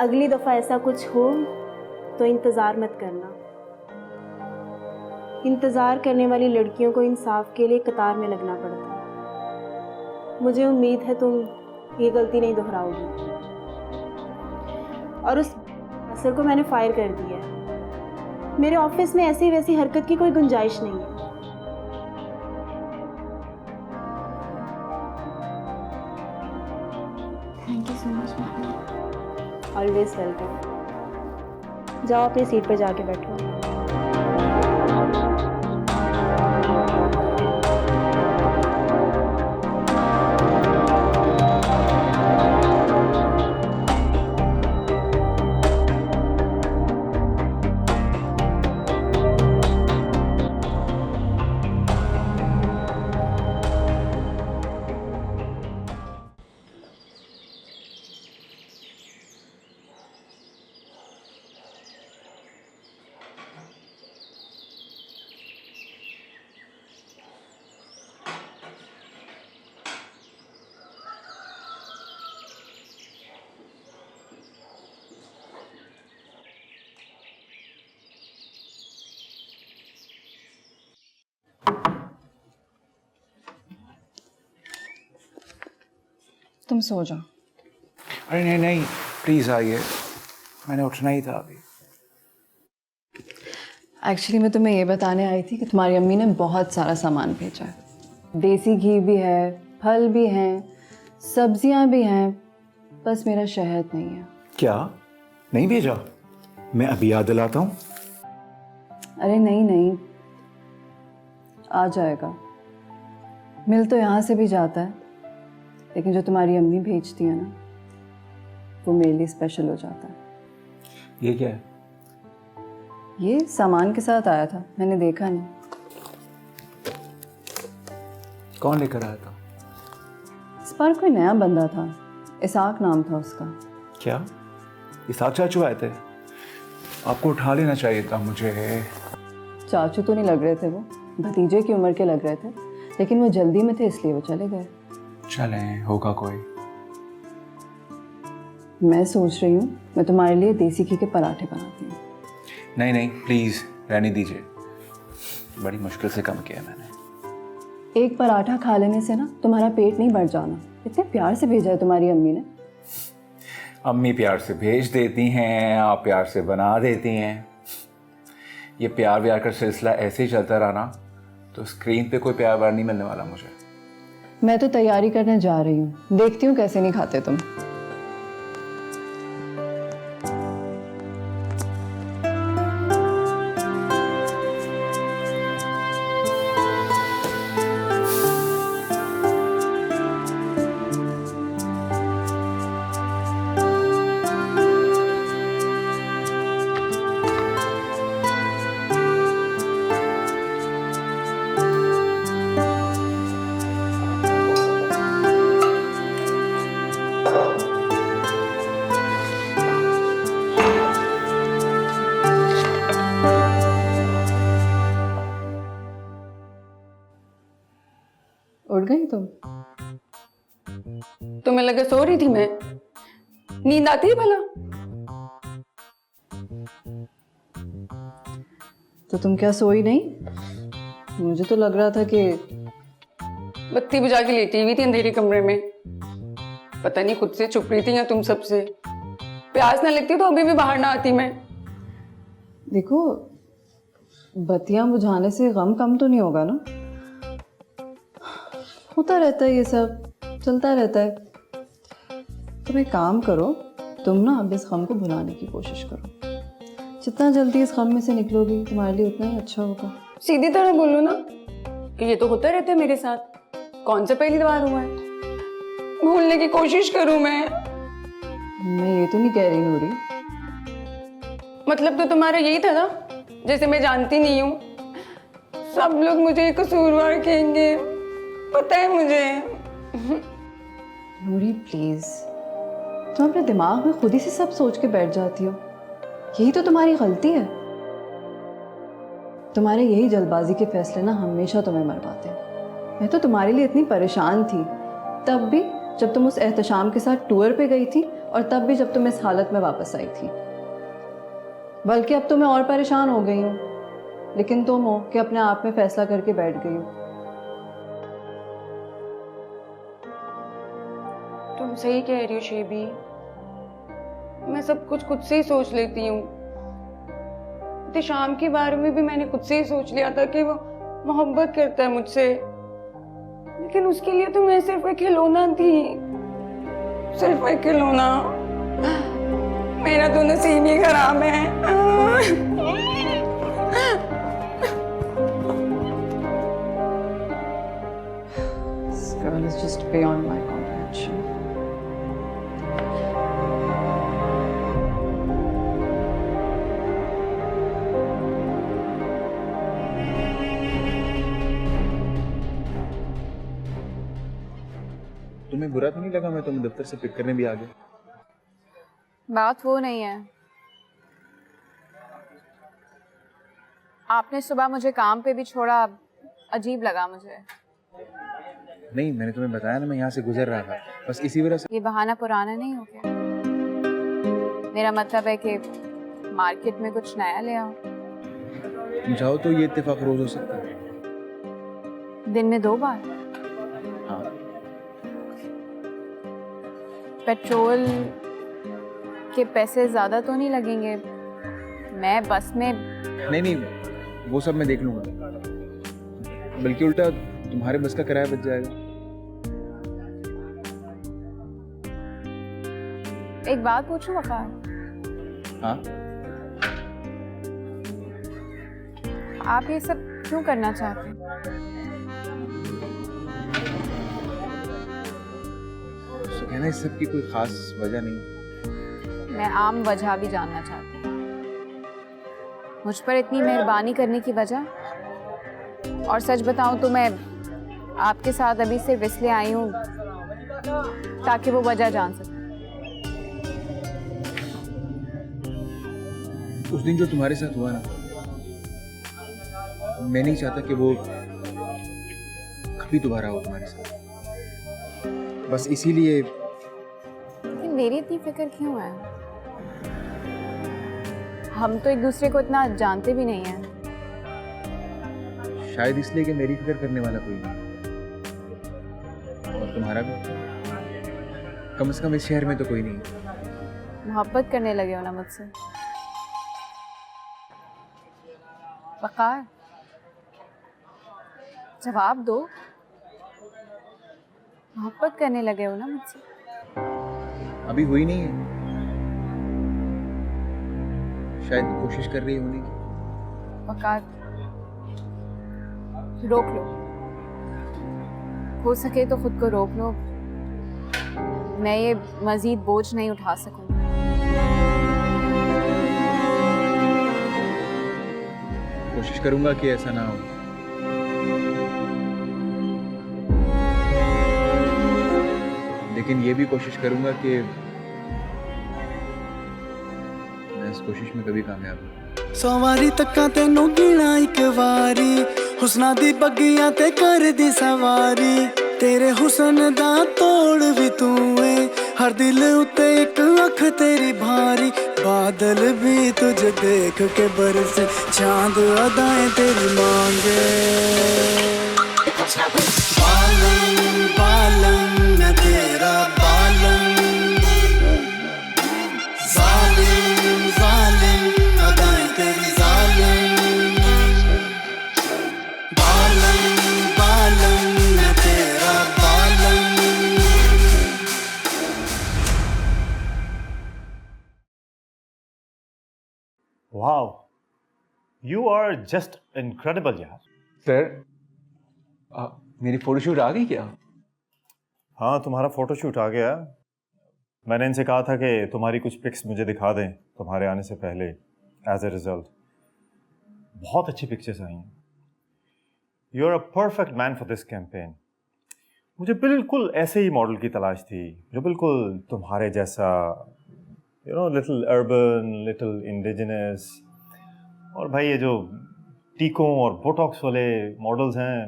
अगली दफा ऐसा कुछ हो तो इंतज़ार मत करना। इंतज़ार करने वाली लड़कियों को इंसाफ के लिए कतार में लगना पड़ता है। मुझे उम्मीद है तुम ये गलती नहीं दोहराओगी। और उस अफसर को मैंने फायर कर दिया है। मेरे ऑफिस में ऐसी वैसी हरकत की कोई गुंजाइश नहीं है। Thank you so much madam. Always welcome. जाओ अपनी सीट पर जाके बैठो। तुम सो जाओ। अरे नहीं नहीं, प्लीज़ आइए, मैंने उठना ही था अभी। एक्चुअली मैं तुम्हें ये बताने आई थी कि तुम्हारी अम्मी ने बहुत सारा सामान भेजा है। देसी घी भी है, फल भी हैं, सब्जियां भी हैं, बस मेरा शहद नहीं है। क्या नहीं भेजा? मैं अभी याद दिलाता हूँ। अरे नहीं नहीं, आ जाएगा। मिल तो यहाँ से भी जाता है, लेकिन जो तुम्हारी अम्मी भेजती है ना, वो मेरे लिए स्पेशल हो जाता है। ये क्या है? ये सामान के साथ आया था, मैंने देखा नहीं। कौन लेकर आया था? इस बार कोई नया बंदा था, इसाक नाम था उसका। क्या इसाक चाचू आए थे? आपको उठा लेना चाहिए था मुझे। चाचू तो नहीं लग रहे थे वो, भतीजे की उम्र के लग रहे थे, लेकिन वो जल्दी में थे इसलिए वो चले गए। चलें, होगा कोई। मैं सोच रही हूँ मैं तुम्हारे लिए देसी घी के पराठे बनाती हूँ। नहीं नहीं प्लीज़ रहने दीजिए, बड़ी मुश्किल से कम किया मैंने। एक पराठा खा लेने से ना तुम्हारा पेट नहीं भर जाना। इतने प्यार से भेजा है तुम्हारी अम्मी ने। अम्मी प्यार से भेज देती हैं, आप प्यार से बना देती हैं। ये प्यार व्यार का सिलसिला ऐसे ही चलता रहा ना तो स्क्रीन पे कोई प्यार व्यार नहीं मिलने वाला मुझे। मैं तो तैयारी करने जा रही हूँ, देखती हूँ कैसे नहीं खाते तुम। तुम? तुम्हें लगा सो रही थी मैं? नींद आती है भला? तो तुम क्या सोई नहीं? मुझे तो लग रहा था कि बत्ती बुझा के लेटी हुई थी अंधेरे कमरे में। पता नहीं खुद से छुप रही थी या तुम सबसे। प्यास ना लगती तो अभी भी बाहर ना आती मैं। देखो, बत्तियां बुझाने से गम कम तो नहीं होगा ना? होता रहता है, ये सब चलता रहता है। तुम एक काम करो, तुम ना अब इस गम को भुलाने की कोशिश करो। जितना जल्दी इस गम में से निकलोगी तुम्हारे लिए उतना ही अच्छा होगा। सीधी तरह बोलो ना कि ये तो होता रहता है मेरे साथ। कौन सा पहली बार हुआ है? भूलने की कोशिश करूं मैं ये तो नहीं कह रही नूरी। मतलब तो तुम्हारा यही था ना, जैसे मैं जानती नहीं हूँ, सब लोग मुझे कसूरवार कहेंगे, पता है मुझे। नूरी प्लीज, तुम अपने दिमाग में खुद ही से सब सोच के बैठ जाती हो। यही तो तुम्हारी गलती है। तुम्हारे यही जल्दबाजी के फैसले ना हमेशा तुम्हें मरवाते हैं। मैं तो तुम्हारे लिए इतनी परेशान थी, तब भी जब तुम उस एहतशाम के साथ टूर पे गई थी, और तब भी जब तुम इस हालत में वापस आई थी। बल्कि अब तो मैं और परेशान हो गई हूँ, लेकिन तुम हो कि अपने आप में फैसला करके बैठ गई हो। तुम सही कह रही हो शेबी, मैं सब कुछ खुद से ही सोच लेती हूँ। शाम के बारे में भी मैंने खुद से ही सोच लिया था कि वो मोहब्बत करता है मुझसे, लेकिन उसके लिए तो मैं सिर्फ एक खिलौना थी, सिर्फ एक खिलौना। मेरा तो नसीब ही खराब है। This girl is just beyond my comprehension. तुम्हें बुरा तो नहीं लगा मैं तुम्हें दफ्तर से पिक करने भी आ गया? बात वो नहीं है। आपने सुबह मुझे काम पे भी छोड़ा, अजीब लगा मुझे। नहीं, मैंने तुम्हें बताया ना, मैं यहाँ से गुजर रहा था, बस इसी वजह से। ये बहाना पुराना नहीं हो गया? मेरा मतलब है कि मार्केट में कुछ नया ले आओ। तुम चाहो तो ये इत्तेफाक रोज हो सकता है। दिन में 2 बार? हाँ। पेट्रोल के पैसे ज्यादा तो नहीं लगेंगे? मैं बस में। नहीं, वो सब मैं देख लूंगा, बल्कि उल्टा तुम्हारे बस का किराया बच जाएगा। एक बात पूछूं वकार? हाँ। आप ये सब क्यों करना चाहते हैं? कहना इस सब की कोई खास वजह नहीं। मैं आम वजह भी जानना चाहती हूँ। मुझ पर इतनी मेहरबानी करने की वजह? और सच बताऊं तो मैं आपके साथ अभी सिर्फ इसलिए आई हूँ ताकि वो वजह जान सकूं। उस दिन जो तुम्हारे साथ हुआ ना, मैं नहीं चाहता कि वो कभी दोबारा हो तुम्हारे साथ। बस इसीलिए। लेकिन मेरी इतनी फिक्र क्यों है? हम तो एक दूसरे को इतना जानते भी नहीं हैं। शायद इसलिए कि मेरी फिक्र करने वाला कोई नहीं, और तुम्हारा भी। कम से कम इस शहर में तो कोई नहीं। मोहब्बत करने लगे हो ना मुझसे? वकार, जवाब दो। मोहब्बत करने लगे हो ना मुझसे? अभी हुई नहीं है, शायद कोशिश कर रही होने की। वकार, रोक लो, हो सके तो खुद को रोक लो। मैं ये मजीद बोझ नहीं उठा सकूंगी। कोशिश करूंगा कि ऐसा ना हो। लेकिन ये भी कोशिश करूंगा कि मैं इस कोशिश में कभी कामयाब हूं। सवारी तक्का तेनू गिना एक वारी, हुस्ना दी बगियां ते कर दी सवारी, तेरे हुसन दा तोड़ भी तू है, हर दिल उते एक अख तेरी भारी, बादल भी तुझे देख के बरसे, चांद अदाएं तेरी मांगे। बालम बालम मैं तेरा बालम, जालिम जालिम अदाएं तेरी जालिम, बालम बालम मैं तेरा बालम। Wow, you are just incredible यार। सर मेरी फोटोशूट आ गई क्या? हाँ, तुम्हारा फोटोशूट आ गया। मैंने इनसे कहा था कि तुम्हारी कुछ पिक्स मुझे दिखा दें तुम्हारे आने से पहले। एज ए रिजल्ट बहुत अच्छी पिक्चर्स आई हैं। You are a perfect man for this campaign. मुझे बिल्कुल ऐसे ही मॉडल की तलाश थी जो बिल्कुल तुम्हारे जैसा, you know, little urban, little indigenous. और भाई ये जो टीकों और बोटॉक्स वाले मॉडल्स हैं,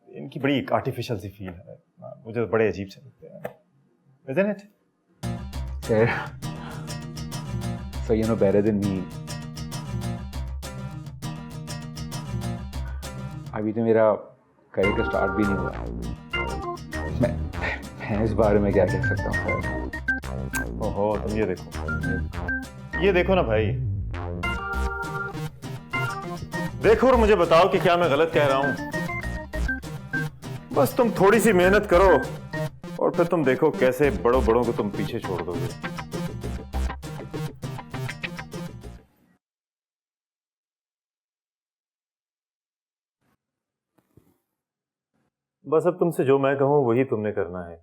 इनकी बड़ी एक आर्टिफिशियल सी फील है, मुझे बड़े अजीब से लगते हैं। Isn't it? Sir, so you know better than me. अभी तो मेरा करियर का स्टार्ट भी नहीं हुआ। मैं इस बारे में क्या कह सकता हूँ सर? ओहो, तुम ये देखो ना भाई, देखो और मुझे बताओ कि क्या मैं गलत कह रहा हूँ। बस तुम थोड़ी सी मेहनत करो और फिर तुम देखो कैसे बड़ों बड़ों को तुम पीछे छोड़ दोगे। बस अब तुमसे जो मैं कहूं वही तुमने करना है।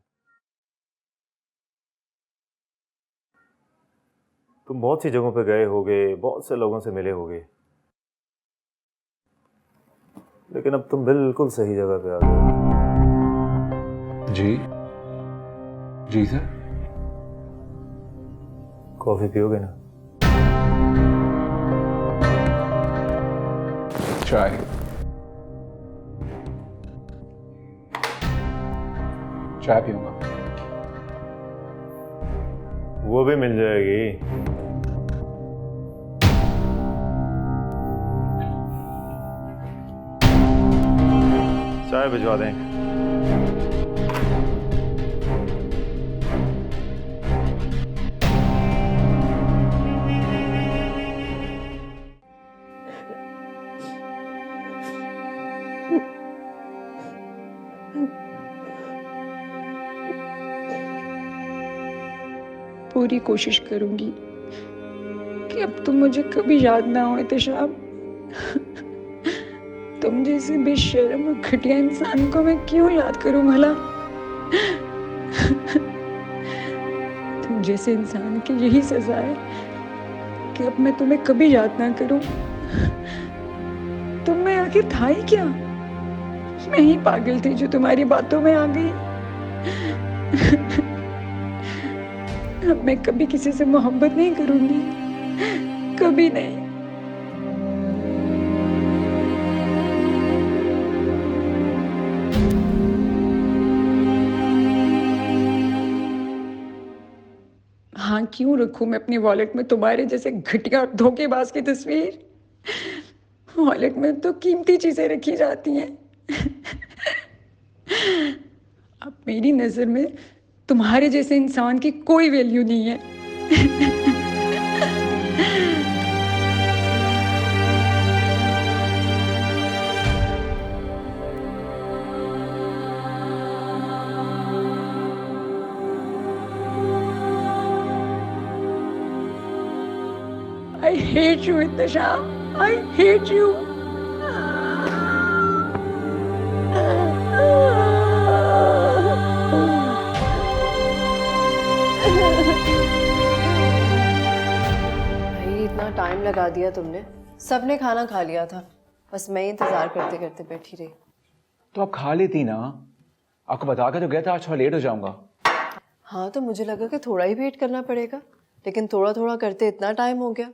तुम बहुत सी जगहों पे गए होगे, बहुत से लोगों से मिले होगे, लेकिन अब तुम बिल्कुल सही जगह पे आ गए। जी जी सर। कॉफी पियोगे ना? चाय। चाय पीऊंगा। वो भी मिल जाएगी। चाय भिजवा दें। पूरी कोशिश करूंगी कि अब तुम मुझे कभी याद ना हो एहतशाम। तुम जैसे बेशर्म और घटिया इंसान को मैं क्यों याद करूं भला? तुम जैसे इंसान की यही सजा है कि अब मैं तुम्हें कभी याद ना करूं। तुम में आखिर था ही क्या? मैं ही पागल थी जो तुम्हारी बातों में आ गई। अब मैं कभी किसी से मोहब्बत नहीं करूंगी, कभी नहीं। हाँ, क्यों रखूं मैं अपनी वॉलेट में तुम्हारे जैसे घटिया और धोखेबाज की तस्वीर? वॉलेट में तो कीमती चीजें रखी जाती हैं। अब मेरी नजर में तुम्हारे जैसे इंसान की कोई वैल्यू नहीं है। I hate you, Intisham. I hate you. भाई इतना टाइम लगा दिया तुमने। सबने खाना खा लिया था, बस मैं ही इंतजार करते करते बैठी रही। तो आप खा लेती ना, आपको बता के तो गया था आज थोड़ा लेट हो जाऊंगा। हाँ, तो मुझे लगा कि थोड़ा ही वेट करना पड़ेगा, लेकिन थोड़ा थोड़ा करते इतना टाइम हो गया।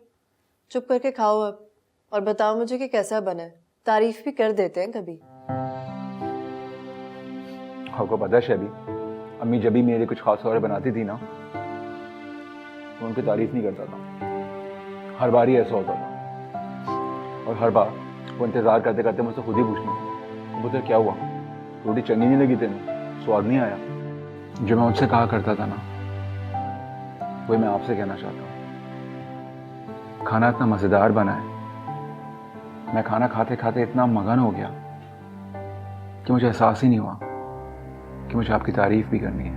चुप करके खाओ अब और बताओ मुझे कि कैसा बना है। तारीफ भी कर देते हैं कभी। आपको पता है शबी, अम्मी जब भी मेरे लिए कुछ खास और बनाती थी ना, तो उनकी तारीफ नहीं करता था। हर बार ही ऐसा होता था, और हर बार वो इंतज़ार करते करते मुझसे खुद ही पूछती, बोलते क्या हुआ, रोटी चंगी नहीं लगी तेन, स्वाद नहीं आया। जो मैं उनसे कहा करता था ना, वही मैं आपसे कहना चाहता हूँ। खाना इतना मज़ेदार बना है, मैं खाना खाते खाते इतना मगन हो गया कि मुझे एहसास ही नहीं हुआ कि मुझे आपकी तारीफ भी करनी है।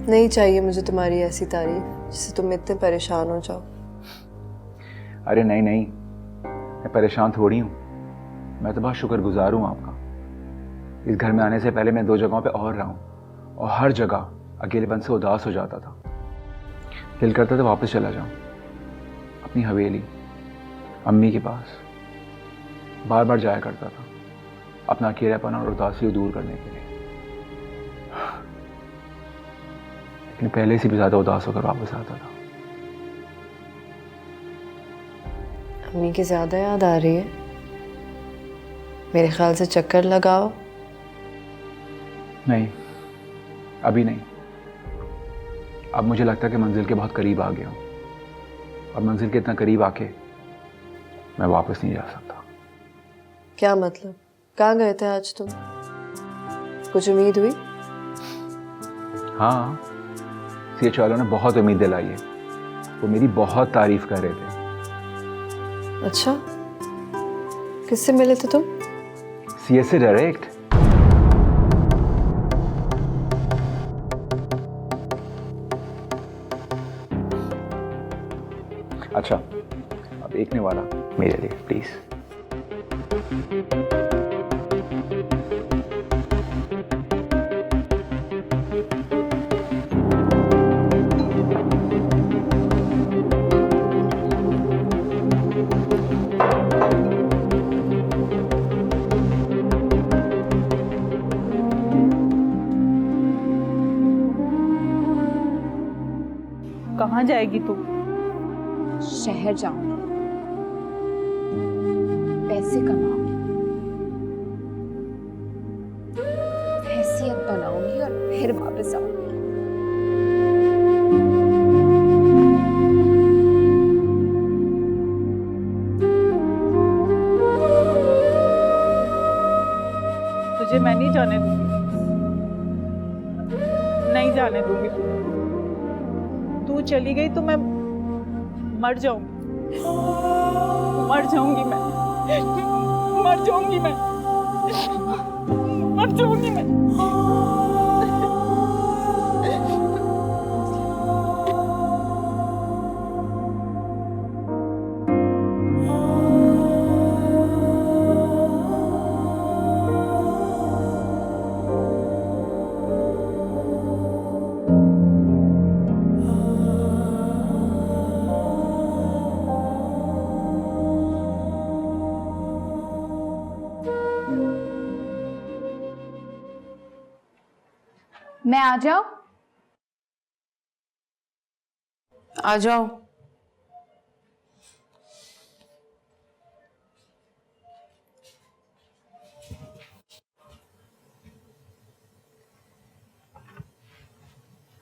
नहीं चाहिए मुझे तुम्हारी ऐसी तारीफ जिससे तुम इतने परेशान हो जाओ। अरे नहीं नहीं, मैं परेशान थोड़ी हूँ, मैं तो बहुत शुक्रगुजार हूँ आपका। इस घर में आने से पहले मैं 2 जगहों पे और रहा हूँ, और हर जगह अकेलेपन से उदास हो जाता था। दिल करता था वापस चला जाऊँ अपनी हवेली, अम्मी के पास। बार बार जाया करता था अपना अकेलापन और उदासी को दूर करने के लिए, लेकिन पहले से भी ज्यादा उदास होकर वापस आता था। अम्मी की ज्यादा याद आ रही है, मेरे ख्याल से चक्कर लगाओ। नहीं, अभी नहीं। अब मुझे लगता है कि मंजिल के बहुत करीब आ गया हूँ, और मंजिल के इतना करीब आके मैं वापस नहीं जा सकता। क्या मतलब? कहाँ गए थे आज तुम? कुछ उम्मीद हुई? हाँ, सीएच वालों ने बहुत उम्मीद दिलाई है, वो मेरी बहुत तारीफ कर रहे थे। अच्छा, किससे मिले थे तुम? सीएस से डायरेक्ट। अच्छा, अब एक ने वाला मेरे लिए प्लीज। कहाँ जाएगी तू? शहर जाऊंगी, पैसे कमाऊंगी, हैसियत बनाऊंगी और फिर वापस आऊंगी। तुझे मैं नहीं जाने दूंगी, नहीं जाने दूंगी। तू चली गई तो मैं मर जाऊंगी, मर जाऊंगी मैं, मर जाऊंगी मैं, मर जाऊंगी मैं। मैं आ जाऊं? आ जाओ।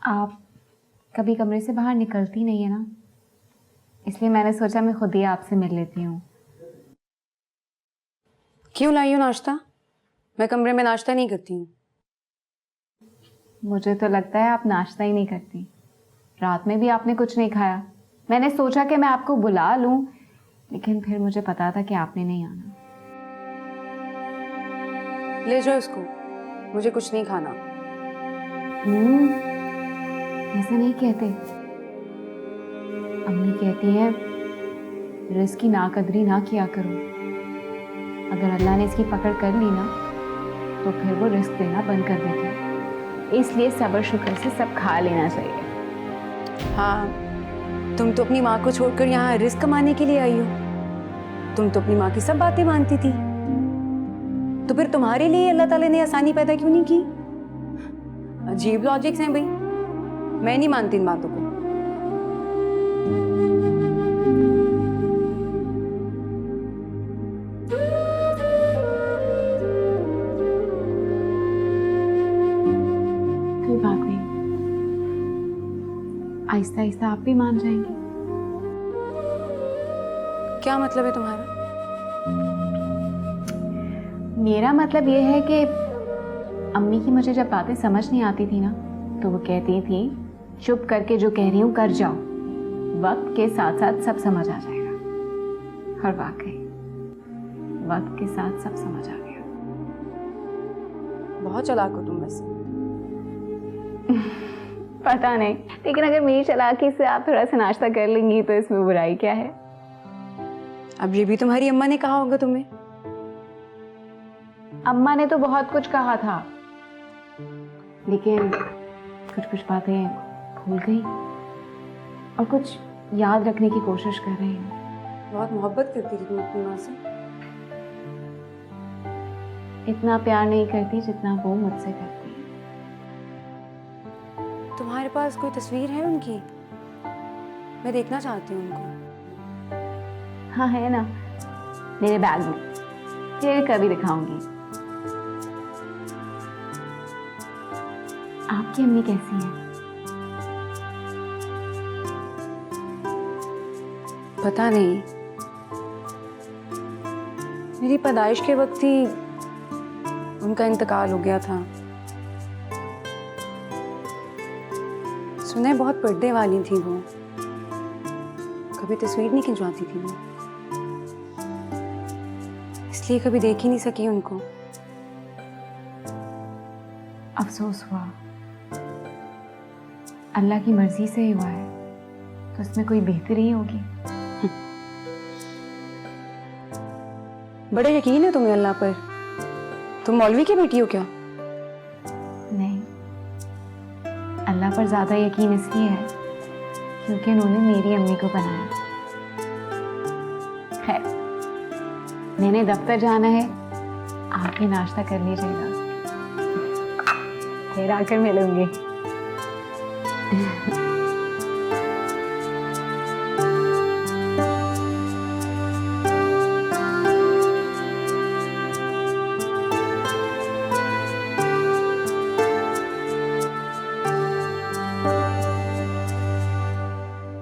आप कभी कमरे से बाहर निकलती नहीं है ना, इसलिए मैंने सोचा मैं खुद ही आपसे मिल लेती हूँ। क्यों लाई हो नाश्ता? मैं कमरे में नाश्ता नहीं करती हूँ। मुझे तो लगता है आप नाश्ता ही नहीं करती। रात में भी आपने कुछ नहीं खाया। मैंने सोचा कि मैं आपको बुला लूं, लेकिन फिर मुझे पता था कि आपने नहीं आना। ले जाओ इसको, मुझे कुछ नहीं खाना। ऐसा नहीं कहते। अम्मी कहती है रिस्क की नाकदरी ना किया करो। अगर अल्लाह ने इसकी पकड़ कर ली ना, तो फिर वो रिस्क देना बंद कर देती है। इसलिए सब्र शुक्र से सब खा लेना चाहिए। हाँ, तुम तो अपनी माँ को छोड़कर यहाँ रिस्क कमाने के लिए आई हो। तुम तो अपनी माँ की सब बातें मानती थी, तो फिर तुम्हारे लिए अल्लाह ताला ने आसानी पैदा क्यों नहीं की? अजीब लॉजिक्स हैं भाई, मैं नहीं मानती इन बातों को। आहिस्ता आहिस्ता आप भी मान जाएंगे। क्या मतलब है तुम्हारा? मेरा मतलब ये है कि अम्मी की मुझे जब बातें समझ नहीं आती थी ना, तो वो कहती थी चुप करके जो कह रही हूँ कर जाओ, वक्त के साथ साथ सब समझ आ जाएगा। और वाकई वक्त के साथ सब समझ आ गया। बहुत चालाक हो तुम वैसे। पता नहीं, लेकिन अगर मेरी चालाकी से आप थोड़ा सा नाश्ता कर लेंगी तो इसमें बुराई क्या है? अब ये भी तुम्हारी अम्मा ने कहा होगा तुम्हें। अम्मा ने तो बहुत कुछ कहा था, लेकिन कुछ कुछ बातें भूल गई और कुछ याद रखने की कोशिश कर रही हूँ। बहुत मोहब्बत करती थी तुम अपनी माँ से। इतना प्यार नहीं करती जितना वो मुझसे करती है। तुम्हारे पास कोई तस्वीर है उनकी? मैं देखना चाहती हूँ उनको। हाँ है ना, मेरे बैग में। फिर कभी दिखाऊंगी। आपकी अम्मी कैसी है? पता नहीं, मेरी पैदाइश के वक्त ही उनका इंतकाल हो गया था। सुने बहुत पर्दे वाली थी वो, कभी तस्वीर नहीं खिंचवाती थी वो, इसलिए कभी देख ही नहीं सकी उनको। अफसोस हुआ। अल्लाह की मर्जी से ही हुआ है, तो इसमें कोई बेहतरी ही होगी। बड़े यकीन है तुम्हें अल्लाह पर। तुम मौलवी की बेटी हो क्या? नहीं, अल्लाह पर ज्यादा यकीन इसलिए है क्योंकि उन्होंने मेरी अम्मी को बनाया। खैर, मैंने दफ्तर जाना है, आप ही नाश्ता कर लीजिएगा, फिर आकर मिलूंगी।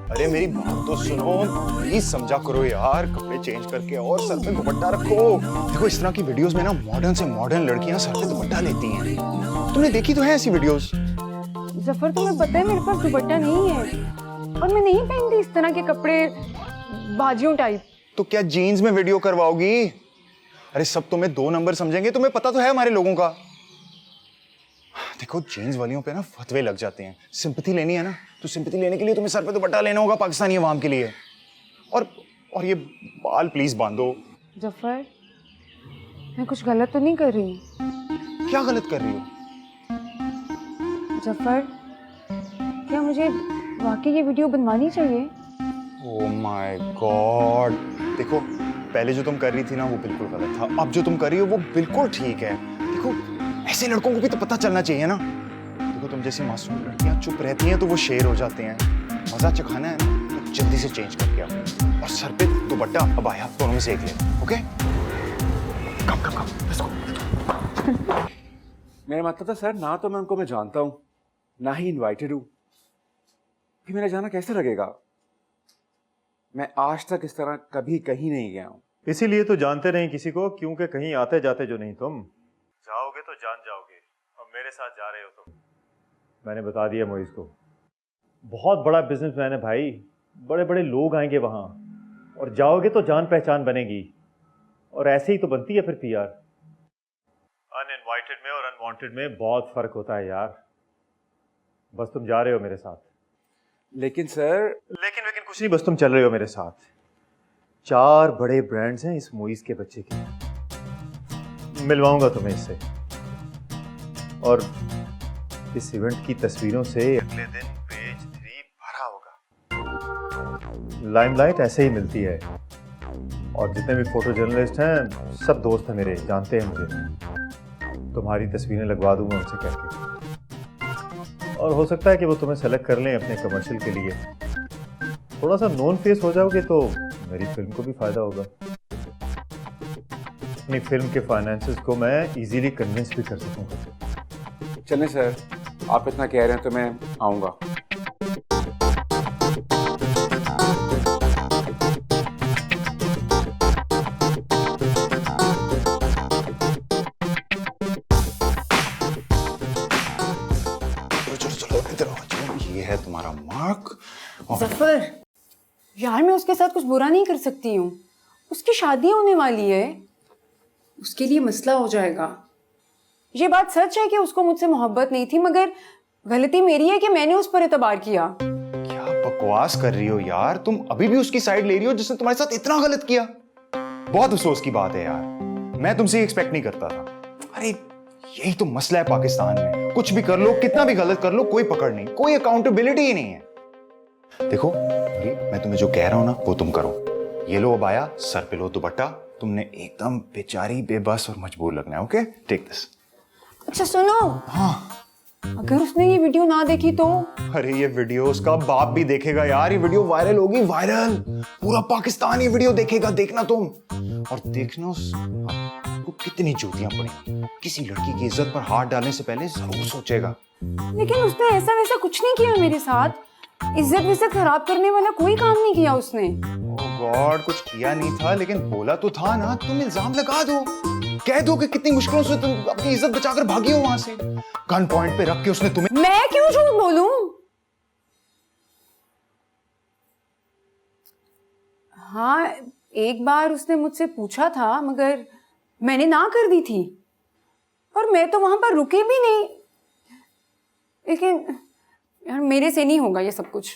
अरे मेरी बात तो सुनो, प्लीज समझा करो यार। कपड़े चेंज करके और सर पे दुपट्टा रखो। देखो इस तरह की वीडियोस में ना मॉडर्न से मॉडर्न लड़कियां सर पे दुपट्टा लेती हैं। तुमने देखी तो है ऐसी वीडियोस? जफर, तुम्हें पता है मेरे पास दुपट्टा नहीं है और मैं नहीं पहनती इस तरह के कपड़े, बाजियों टाइप। तो क्या जीन्स में वीडियो करवाओगी? अरे सब तुम्हें 2 नंबर समझेंगे, तुम्हें पता तो है हमारे लोगों का। देखो जीन्स वालियों पे ना फतवे लग जाते हैं। सिंपैथी लेनी है ना, तो सिंपैथी लेने के लिए तुम्हें सर पे दुपट्टा लेना होगा पाकिस्तानी अवाम के लिए। और ये बाल प्लीज बांधो। जफर, मैं कुछ गलत तो नहीं कर रही? क्या गलत कर रही हो? जफर, क्या मुझे वाकई ये वीडियो बनवानी चाहिए? ओह माय गॉड, देखो पहले जो तुम कर रही थी ना वो बिल्कुल गलत था, अब जो तुम कर रही हो वो बिल्कुल ठीक है। देखो ऐसे लड़कों को भी तो पता चलना चाहिए ना। देखो तुम जैसी मासूम लड़कियां चुप रहती हैं तो वो शेर हो जाते हैं। मजा चखाना है ना तो जल्दी से चेंज करके आओ और सर पे दुपट्टा अबाया दोनों में से एक ले, okay? Come come come, let's go. मेरा मतलब था सर, ना तो मैं उनको मैं जानता हूँ, ना ही इनवाइटेड हूँ, फिर मेरा जाना कैसे लगेगा? मैं आज तक इस तरह कभी कहीं नहीं गया हूँ। इसीलिए तो जानते नहीं किसी को, क्योंकि कहीं आते जाते जो नहीं तुम जाओगे तो जान जाओगे। अब मेरे साथ जा रहे हो तुम। मैंने बता दिया मोइज को, बहुत बड़ा बिजनेसमैन है भाई, बड़े बड़े लोग आएंगे वहाँ, और जाओगे तो जान पहचान बनेगी। और ऐसे ही तो बनती है फिर पीआर। अनइनवाइटेड में और अनवांटेड में बहुत फर्क होता है यार। बस तुम जा रहे हो मेरे साथ। लेकिन सर, लेकिन कुछ नहीं, बस तुम चल रहे हो मेरे साथ। 4 बड़े ब्रांड्स हैं इस मोइज के बच्चे के, मिलवाऊंगा तुम्हें इससे। और इस इवेंट की तस्वीरों से अगले दिन पेज 3 भरा होगा। लाइमलाइट ऐसे ही मिलती है, और जितने भी फोटो जर्नलिस्ट हैं सब दोस्त हैं मेरे, जानते हैं मुझे। तुम्हारी तस्वीरें लगवा दूंगा उनसे कह के, और हो सकता है कि वो तुम्हें सेलेक्ट कर लें अपने कमर्शियल के लिए। थोड़ा सा नोन फेस हो जाओगे तो मेरी फिल्म को भी फायदा होगा। अपनी फिल्म के फाइनेंसेस को मैं इजीली कन्विंस भी कर सकूंगा। चलें सर, आप इतना कह रहे हैं तो मैं आऊँगा। ये है तुम्हारा मार्क। जफर, यार मैं उसके साथ कुछ बुरा नहीं कर सकती हूँ। उसकी शादी होने वाली है, उसके लिए मसला हो जाएगा। ये बात सच है कि उसको मुझसे मोहब्बत नहीं थी, मगर गलती मेरी है कि मैंने उस पर एतबार किया। क्या बकवास कर रही हो यार, तुम अभी भी उसकी साइड ले रही हो जिसने तुम्हारे साथ इतना गलत किया। बहुत अफसोस की बात है यार, मैं तुमसे एक्सपेक्ट नहीं करता था। अरे यही तो मसला है पाकिस्तान में, कुछ भी कर लो, कितना भी गलत कर लो, कोई पकड़ नहीं, कोई अकाउंटेबिलिटी ही नहीं है। देखो मैं तुम्हें जो कह रहा हूं ना वो तुम करो। ये लो अबाया, सर पे लो दुपट्टा, तुमने एकदम बेचारी, बेबस और मजबूर लगना है। Okay, take this. अच्छा सुनो, हाँ, अगर उसने ये वीडियो ना देखी तो? अरे ये वीडियो उसका बाप भी देखेगा यार, ये वीडियो वायरल होगी, वायरल, पूरा पाकिस्तान ये वीडियो देखेगा, देखना तुम। और देखना उसको कितनी जूतियां पड़ी, किसी लड़की की इज्जत पर हाथ डालने से पहले जरूर सोचेगा। लेकिन उसने ऐसा वैसा कुछ नहीं किया मेरे साथ, इज्जत विज्जत खराब करने वाला कोई काम नहीं किया उसने। ओह गॉड, कुछ किया नहीं था लेकिन बोला तो था ना। तुम इल्जाम लगा दो, कह दो कि कितनी मुश्किलों से तुम अपनी इज्जत बचाकर भागी हो वहां से। गन पॉइंट पे रख के उसने तुम्हें। मैं क्यों झूठ बोलूं? हाँ, एक बार उसने मुझसे पूछा था मगर मैंने ना कर दी थी, और मैं तो वहां पर रुकी भी नहीं। लेकिन यार मेरे से नहीं होगा ये सब कुछ,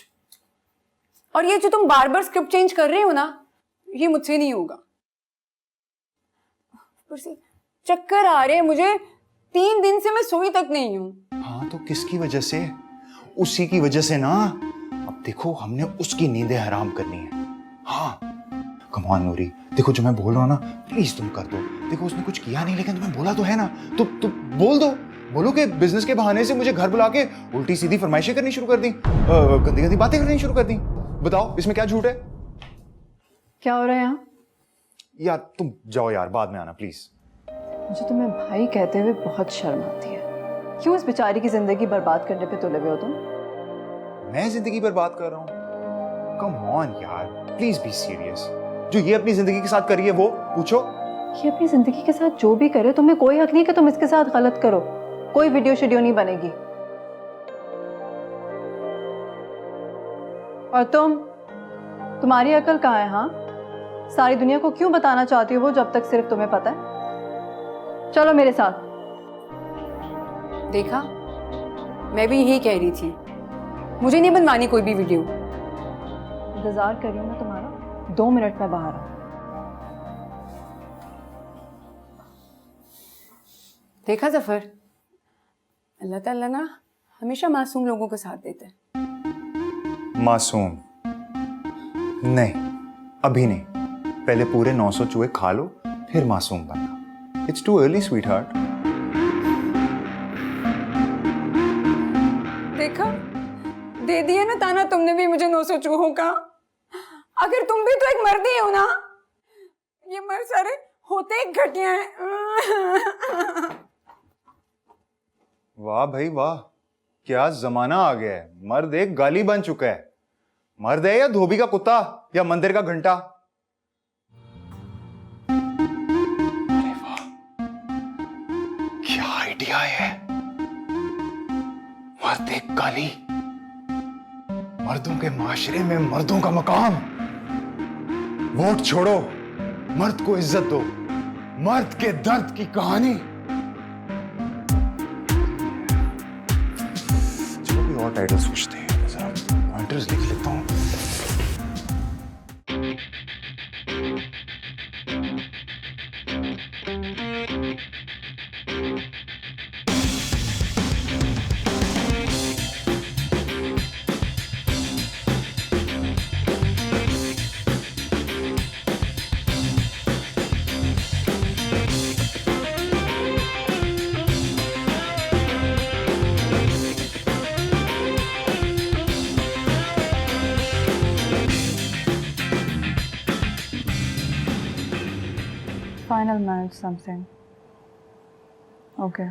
और ये जो तुम बार बार स्क्रिप्ट चेंज कर रहे हो ना, ये मुझसे नहीं होगा। चक्कर आ रहे हैं मुझे, 3 दिन से मैं सोई तक नहीं हूं। हाँ तो किसकी वजह से? उसी की वजह से ना। अब देखो हमने उसकी नींदें हराम करनी है। हाँ कम ऑन नूरी, देखो जो मैं बोल रहा हूँ ना प्लीज तुम कर दो। देखो उसने कुछ किया नहीं लेकिन तुम्हें बोला तो है ना, तो बोल दो। बोलो कि बिजनेस के बहाने से मुझे घर बुला के उल्टी सीधी फरमाइशें करनी शुरू कर दी, गंदी गंदी बातें करनी शुरू कर दी। बताओ इसमें क्या झूठ है? क्या हो रहा है यहाँ? यार तुम जाओ यार, बाद में आना प्लीज। मुझे तुम्हें भाई कहते हुए बहुत शर्म आती है। क्यों इस बेचारी की जिंदगी बर्बाद करने पे तुले हुए हो तुम? मैं जिंदगी बर्बाद कर रहा हूँ? कम ऑन यार, प्लीज बी सीरियस। जो ये अपनी जिंदगी के साथ करी है वो पूछो। ये अपनी जिंदगी के साथ जो भी करे, तुम्हें कोई हक नहीं कि तुम इसके साथ गलत करो। कोई वीडियो शीडियो नहीं बनेगी। और तुम्हारी अकल कहाँ है? हाँ, सारी दुनिया को क्यों बताना चाहती हो वो जब तक सिर्फ तुम्हें पता है? चलो मेरे साथ। देखा, मैं भी यही कह रही थी, मुझे नहीं बनवानी कोई भी वीडियो। इंतजार कर रही हूँ मैं तुम्हारा, 2 मिनट में बाहर आ। देखा जफर, अल्लाह ताला ना हमेशा मासूम लोगों का साथ देता है। मासूम नहीं, अभी नहीं, पहले पूरे 900 चूहे खा लो फिर मासूम बनना। It's too early sweetheart. देखा, दे दिया ना ताना तुमने भी मुझे 900 चूहों का। अगर तुम भी तो एक मर्द ही हो ना, ये मर्द सारे होते एक घटिया हैं। वाह भाई वाह, क्या जमाना आ गया है। मर्द एक गाली बन चुका है। मर्द है या धोबी का कुत्ता या मंदिर का घंटा। अरे वाह, क्या आइडिया है। मर्द एक गाली, मर्दों के माशरे में मर्दों का मकाम। वोट छोड़ो, मर्द को इज्जत दो। मर्द के दर्द की कहानी। और टाइटल सोचते हैं, जरा पॉइंटर्स लिख लेता हूं। Final manage something. Okay.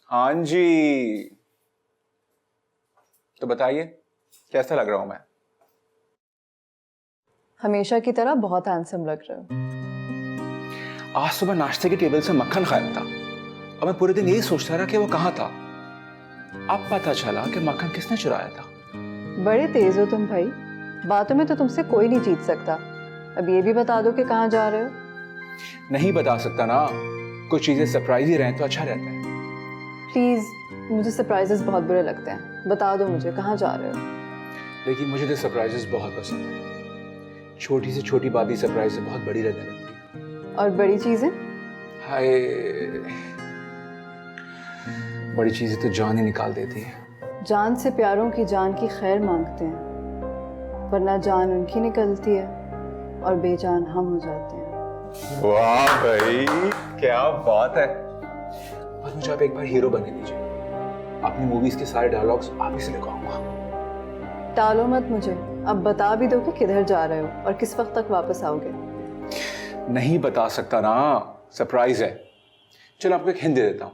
हाँ जी, तो बताइए कैसा लग रहा हूं मैं? हमेशा की तरह बहुत हैंडसम लग रहे हो। आज सुबह नाश्ते की टेबल से मक्खन गायब था और मैं पूरे दिन यही सोचता रहा कि वो कहाँ था। अब पता चला कि मक्खन किसने चुराया था। बड़े तेज हो तुम भाई, बातों में तो तुमसे कोई नहीं जीत सकता। अब ये भी बता दो कि कहाँ जा रहे हो। नहीं बता सकता ना, कुछ चीजें सरप्राइज ही रहें तो अच्छा रहता है। प्लीज, मुझे सरप्राइजेस बहुत बुरे लगते हैं, बता दो मुझे कहाँ जा रहे हो। लेकिन मुझे तो सरप्राइजेस बहुत पसंद है। छोटी से छोटी बात भी सरप्राइज से बहुत बड़ी रहने लगती है। और बड़ी चीजें? हाय, बड़ी चीजें तो जान ही निकाल देती है। जान से प्यारों की जान की खैर मांगते हैं, वरना जान उनकी निकलती है और बेजान हम हो जाते हैं। वाह भाई, क्या बात है। बस मुझे आप एक बार हीरो बने दीजिए, अपनी मूवीज के सारे डायलॉग्स आप ही से लिखवाऊंगा। टालो मत मुझे, अब बता भी दो कि किधर जा रहे हो और किस वक्त तक वापस आओगे। नहीं बता सकता ना, सरप्राइज है। चलो आपको एक हिंट दे देता हूँ।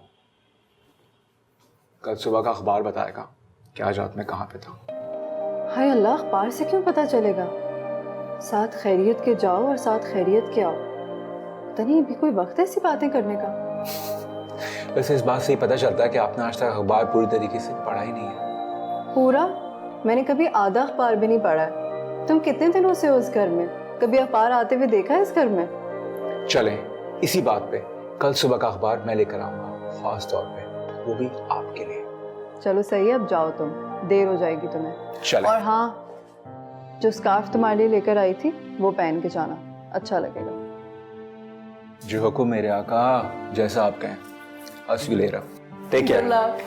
कल सुबह का अखबार बताएगा कि आज रात में कहाँ पे था। हाय अल्लाह, अखबार से क्यों पता चलेगा? साथ खैरियत के जाओ और साथ खैरियत के आओ। पता नहीं अभी कोई वक्त है ऐसी बातें करने का। वैसे इस बात से ही पता चलता है कि आपने आज तक अखबार पूरी तरीके से पढ़ा ही नहीं है। पूरा? मैंने कभी आधा अखबार भी नहीं पढ़ा है। तुम कितने दिनों से हो इस घर में? कभी अखबार आते हुए देखा है इस घर में? चलें, इसी बात पे कल सुबह का अखबार मैं लेकर आऊंगा, खास तौर पे, वो भी आपके लिए। चलो सही है, अब जाओ तुम, देर हो जाएगी तुम्हें। चलें। और हाँ, जो स्कार्फ तुम्हारे लिए लेकर आई थी वो पहन के जाना, अच्छा लगेगा। जो हुक्म मेरे आका, जैसा आप कहें। I'll see you later. Take care. Good luck.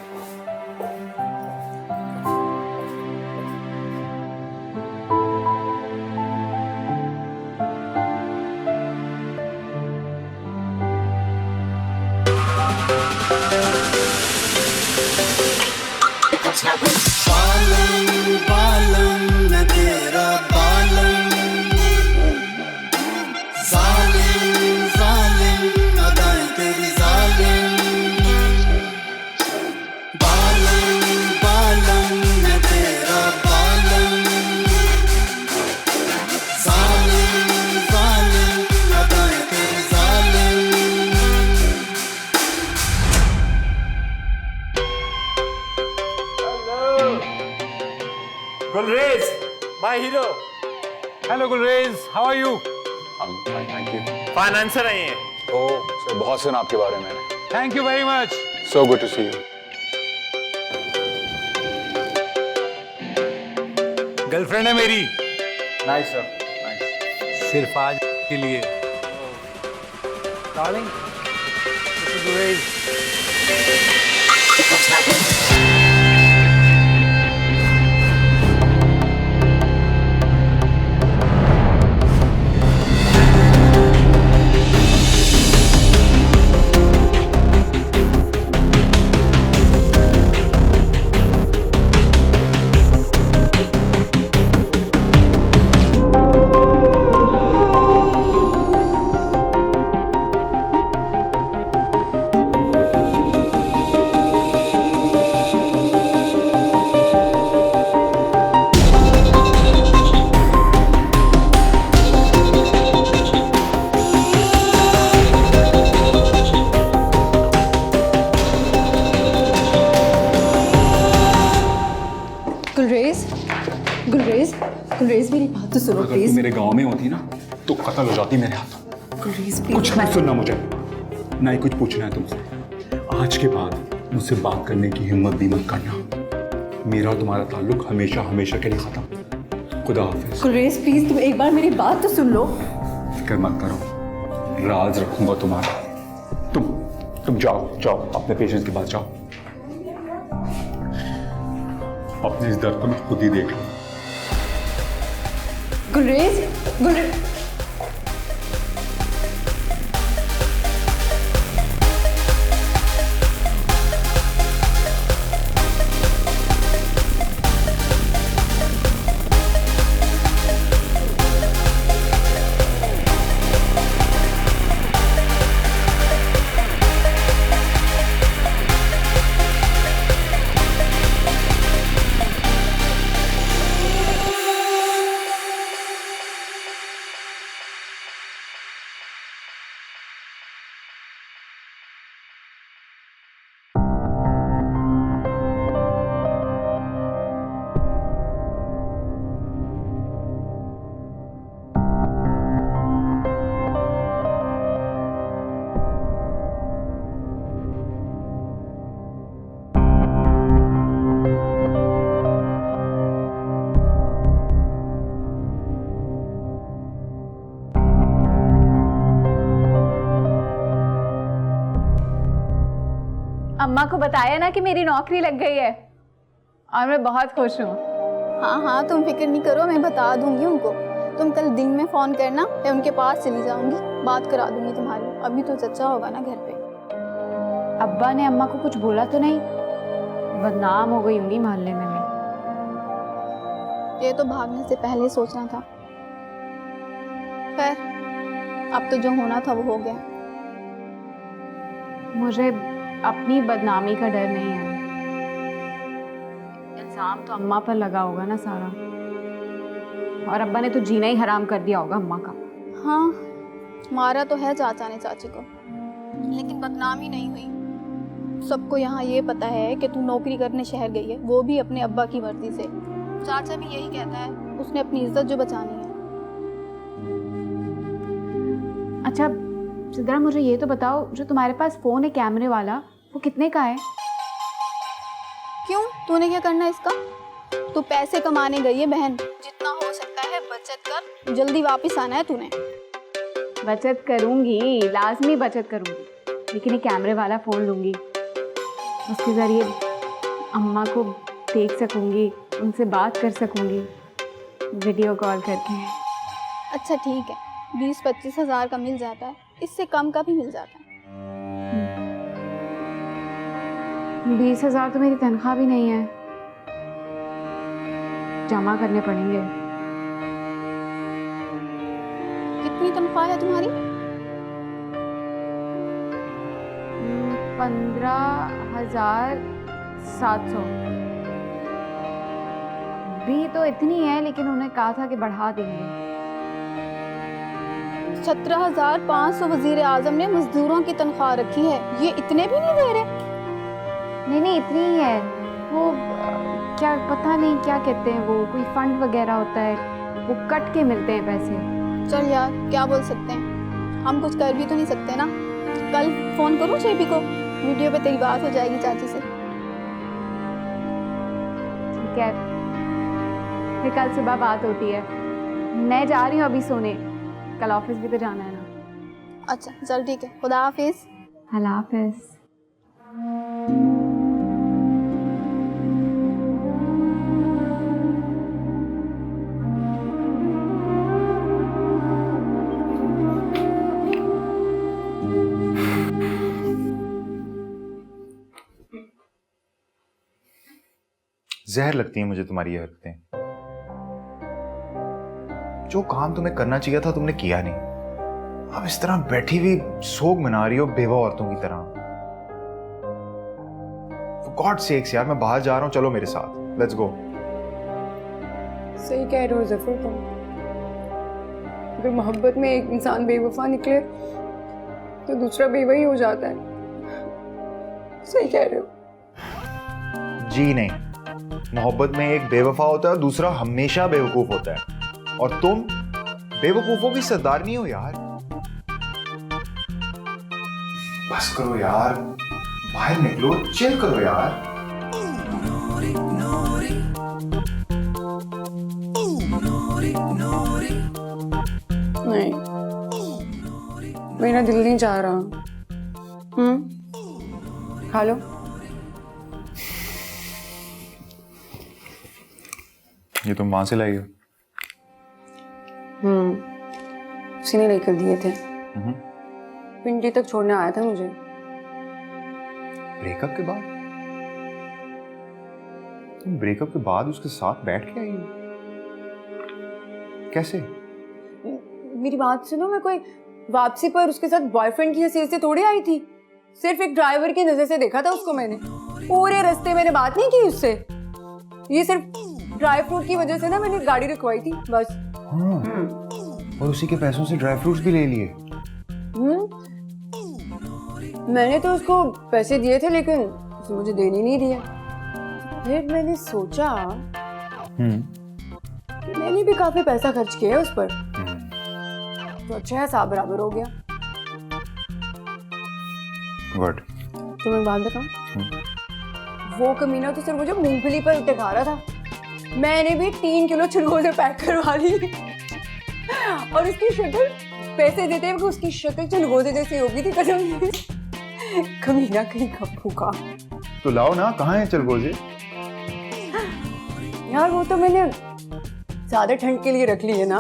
बालम बालम मैं तेरा बालम, जालिम जालिम अदाएं तेरी जालिम। बालम बालम मैं तेरा बालम, जालिम जालिम अदाएं तेरी जालिम। Gulrez, my hero. Hello Gulrez, how are you? Thank you. Financier आए हैं। ओह सर, बहुत सुना आपके बारे में। Thank you very much. So good to see you. Girlfriend है मेरी। Nice sir, nice. सिर्फ आज के लिए। Darling, this is Gulrez. Gulrez, Gulrez, Gulrez मेरी बात तो सुनो अगर प्लीज। तू मेरे गांव में होती ना तो कत्ल हो जाती मेरे हाथों। गुलरेज कुछ नहीं सुनना मुझे, ना ही कुछ पूछना है तुमसे। आज के बाद मुझसे बात करने की हिम्मत भी मत करना। मेरा और तुम्हारा ताल्लुक हमेशा हमेशा के लिए खत्म। खुदा हाफिज। गुलरेज प्लीज, तुम एक बार मेरी बात तो सुन लो। फिक्र मत करो, राज रखूंगा तुम्हारा। तुम जाओ जाओ, अपने पेशेंट के पास जाओ। अपने इस दर्द को मैं खुद ही देख लूँ। गुलरेज, गुलरेज, अम्मा को बताया ना कि मेरी नौकरी लग गई है और मैं बहुत खुश हूँ। हाँ हाँ, तुम फिक्र नहीं करो, मैं बता दूंगी उनको। तुम कल दिन में फ़ोन करना, मैं उनके पास चली जाऊंगी, बात करा दूंगी तुम्हारी। अभी तो चचा होगा ना घर पे। अब्बा ने अम्मा को कुछ बोला तो नहीं? बदनाम हो गई होंगी मोहल्ले में मैं। ये तो भागने से पहले सोचना था। खैर, अब तो जो होना था वो हो गया। मुझे अपनी बदनामी का डर नहीं है। इल्जाम तो अम्मा पर लगा होगा ना सारा, और अब्बा ने तो जीना ही हराम कर दिया होगा अम्मा का। हाँ, मारा तो है चाचा ने चाची को, लेकिन बदनामी नहीं हुई। सबको यहाँ ये पता है कि तू नौकरी करने शहर गई है, वो भी अपने अब्बा की मर्जी से। चाचा भी यही कहता है, उसने अपनी इज्जत जो बचानी है। अच्छा सिद्रा, मुझे ये तो बताओ, जो तुम्हारे पास फोन है कैमरे वाला, वो कितने का है? क्यों, तूने क्या करना है इसका? तू पैसे कमाने गई है बहन, जितना हो सकता है बचत कर, जल्दी वापस आना है तूने। बचत करूंगी, लाजमी बचत करूंगी, लेकिन ये कैमरे वाला फ़ोन लूंगी, उसके ज़रिए अम्मा को देख सकूंगी, उनसे बात कर सकूंगी वीडियो कॉल करके। अच्छा ठीक है, 20-25 हज़ार का मिल जाता है, इससे कम का भी मिल जाता है। 20 हज़ार तो मेरी तनख्वाह भी नहीं है, जमा करने पड़ेंगे। कितनी तनख्वाह है तुम्हारी? 15,700 भी तो इतनी है, लेकिन उन्हें कहा था कि बढ़ा देंगे। 17,500 वजीर आजम ने मजदूरों की तनख्वाह रखी है, ये इतने भी नहीं दे रहे? नहीं इतनी ही है। वो क्या पता नहीं क्या कहते हैं, वो कोई फंड वगैरह होता है, वो कट के मिलते हैं पैसे। चल यार, क्या बोल सकते हैं, हम कुछ कर भी तो नहीं सकते ना। कल फोन करूँ शेबी को, वीडियो पे तेरी बात हो जाएगी चाची से। ठीक है, फिर कल सुबह बात होती है। मैं जा रही हूँ अभी सोने, कल ऑफिस भी तो जाना है ना। अच्छा चल ठीक है, खुदा हाफिज। अल्लाह हाफिज। जहर लगती है मुझे तुम्हारी ये हरकतें। जो काम तुम्हें करना चाहिए था तुमने किया नहीं, अब इस तरह बैठी हुई सोग मना रही हो बेवा औरतों की तरह। For God's sakes यार, मैं बाहर जा रहा हूँ, चलो मेरे साथ, लेट्स गो। सही कह रहे हो जफर तुम। अगर मोहब्बत में एक इंसान बेवफा निकले तो दूसरा बेवा ही हो जाता है। सही कह रहे हो। जी नहीं, मोहब्बत में एक बेवफा होता है और दूसरा हमेशा बेवकूफ होता है, और तुम बेवकूफों की सरदारनी हो यार। बस करो यार, बाहर निकलो, चिल करो यार। नहीं, मेरा दिल नहीं चाह रहा। खा लो। ये तुम वहां से लाई हो? उसी ने लेकर दिए थे। पिंडी तक छोड़ने आया था मुझे। ब्रेकअप के बाद? तुम ब्रेकअप के बाद उसके साथ बैठ के आई हो? कैसे? मेरी बात सुनो, मैं कोई वापसी पर उसके साथ बॉयफ्रेंड की हैसियत से थोड़ी आई थी। सिर्फ एक ड्राइवर की नजर से देखा था उसको मैंने। पूरे रास्ते मैंने बात नहीं की उससे। ये सिर्फ ड्राई फ्रूट की वजह से ना मैंने गाड़ी रुकवाई थी बस। हाँ। और उसी के पैसों से ड्राई फ्रूट्स भी ले लिए। मैंने तो उसको पैसे दिए थे, लेकिन उसने मुझे देने नहीं दिया। फिर मैंने सोचा कि मैंने भी काफी पैसा खर्च किया है उस पर, तो अच्छा हिसाब बराबर हो गया। गुड। तुम्हें बात बताऊं, वो कमीना तो सिर्फ मुझे मूंगफली पर टिका रहा था। मैंने भी 3 किलो चिलगोजे पैक करवा ली, और उसकी शक्ल पैसे देते हुए उसकी शक्ल चिलगोजे जैसी हो गई थी कसम से। कमीना कहीं गप्पू का। तो लाओ ना, कहाँ है चलगोजे? यार वो तो मैंने ज्यादा ठंड के लिए रख ली है ना,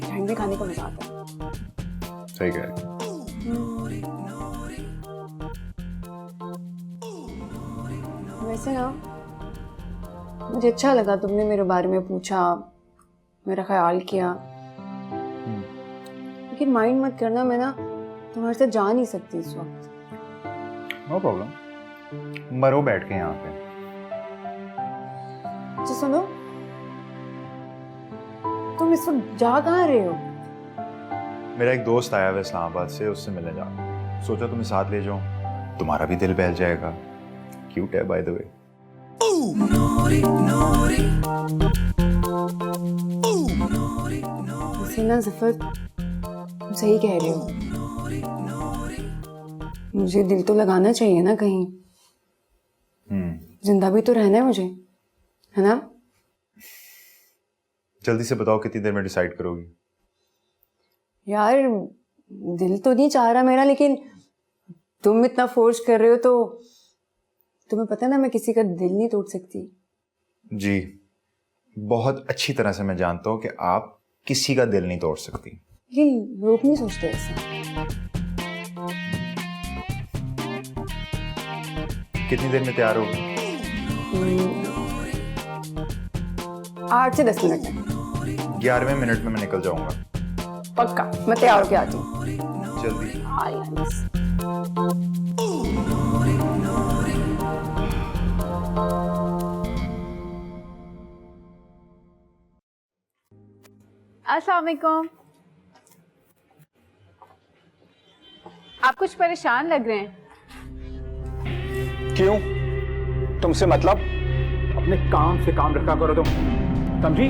ठंड में खाने का मजा आता है। सही कह रही। वैसे ना मुझे अच्छा लगा तुमने मेरे बारे में पूछा, मेरा ख्याल किया, लेकिन माइंड मत करना, मैं ना तुम्हारे साथ जा नहीं सकती इस वक्त। नो प्रॉब्लम, मरो बैठ के यहाँ पे। अच्छा सुनो, तुम इस वक्त जा कहाँ रहे हो? मेरा एक दोस्त आया हुआ इस्लामाबाद से, उससे मिलने जा रहा हूं। सोचा तुम्हें साथ ले जाऊं, तुम्हारा भी दिल बहल जाएगा। क्यूट है बाय द वे। ना ज़फर, तुम सही कह रहे हो, मुझे दिल तो लगाना चाहिए ना कहीं। जिंदा भी तो रहना है मुझे, है ना? जल्दी से बताओ कितनी देर में डिसाइड करोगी? यार दिल तो नहीं चाह रहा मेरा, लेकिन तुम इतना फोर्स कर रहे हो तो तुम्हें पता है ना मैं किसी का दिल नहीं तोड़ सकती। जी, बहुत अच्छी तरह से मैं जानता हूँ कि आप किसी का दिल नहीं तोड़ सकती। लेकिन लोग नहीं सोचते ऐसा। कितनी देर में तैयार होगी? 8 से 10 मिनट में। 11वें मिनट में मैं निकल जाऊंगा। पक्का, मैं तैयार होके आती हूँ। जल्दी। अस्सलाम वालेकुम। आप कुछ परेशान लग रहे हैं। क्यों? तुमसे मतलब? अपने काम से काम रखा करो तुम, समझी?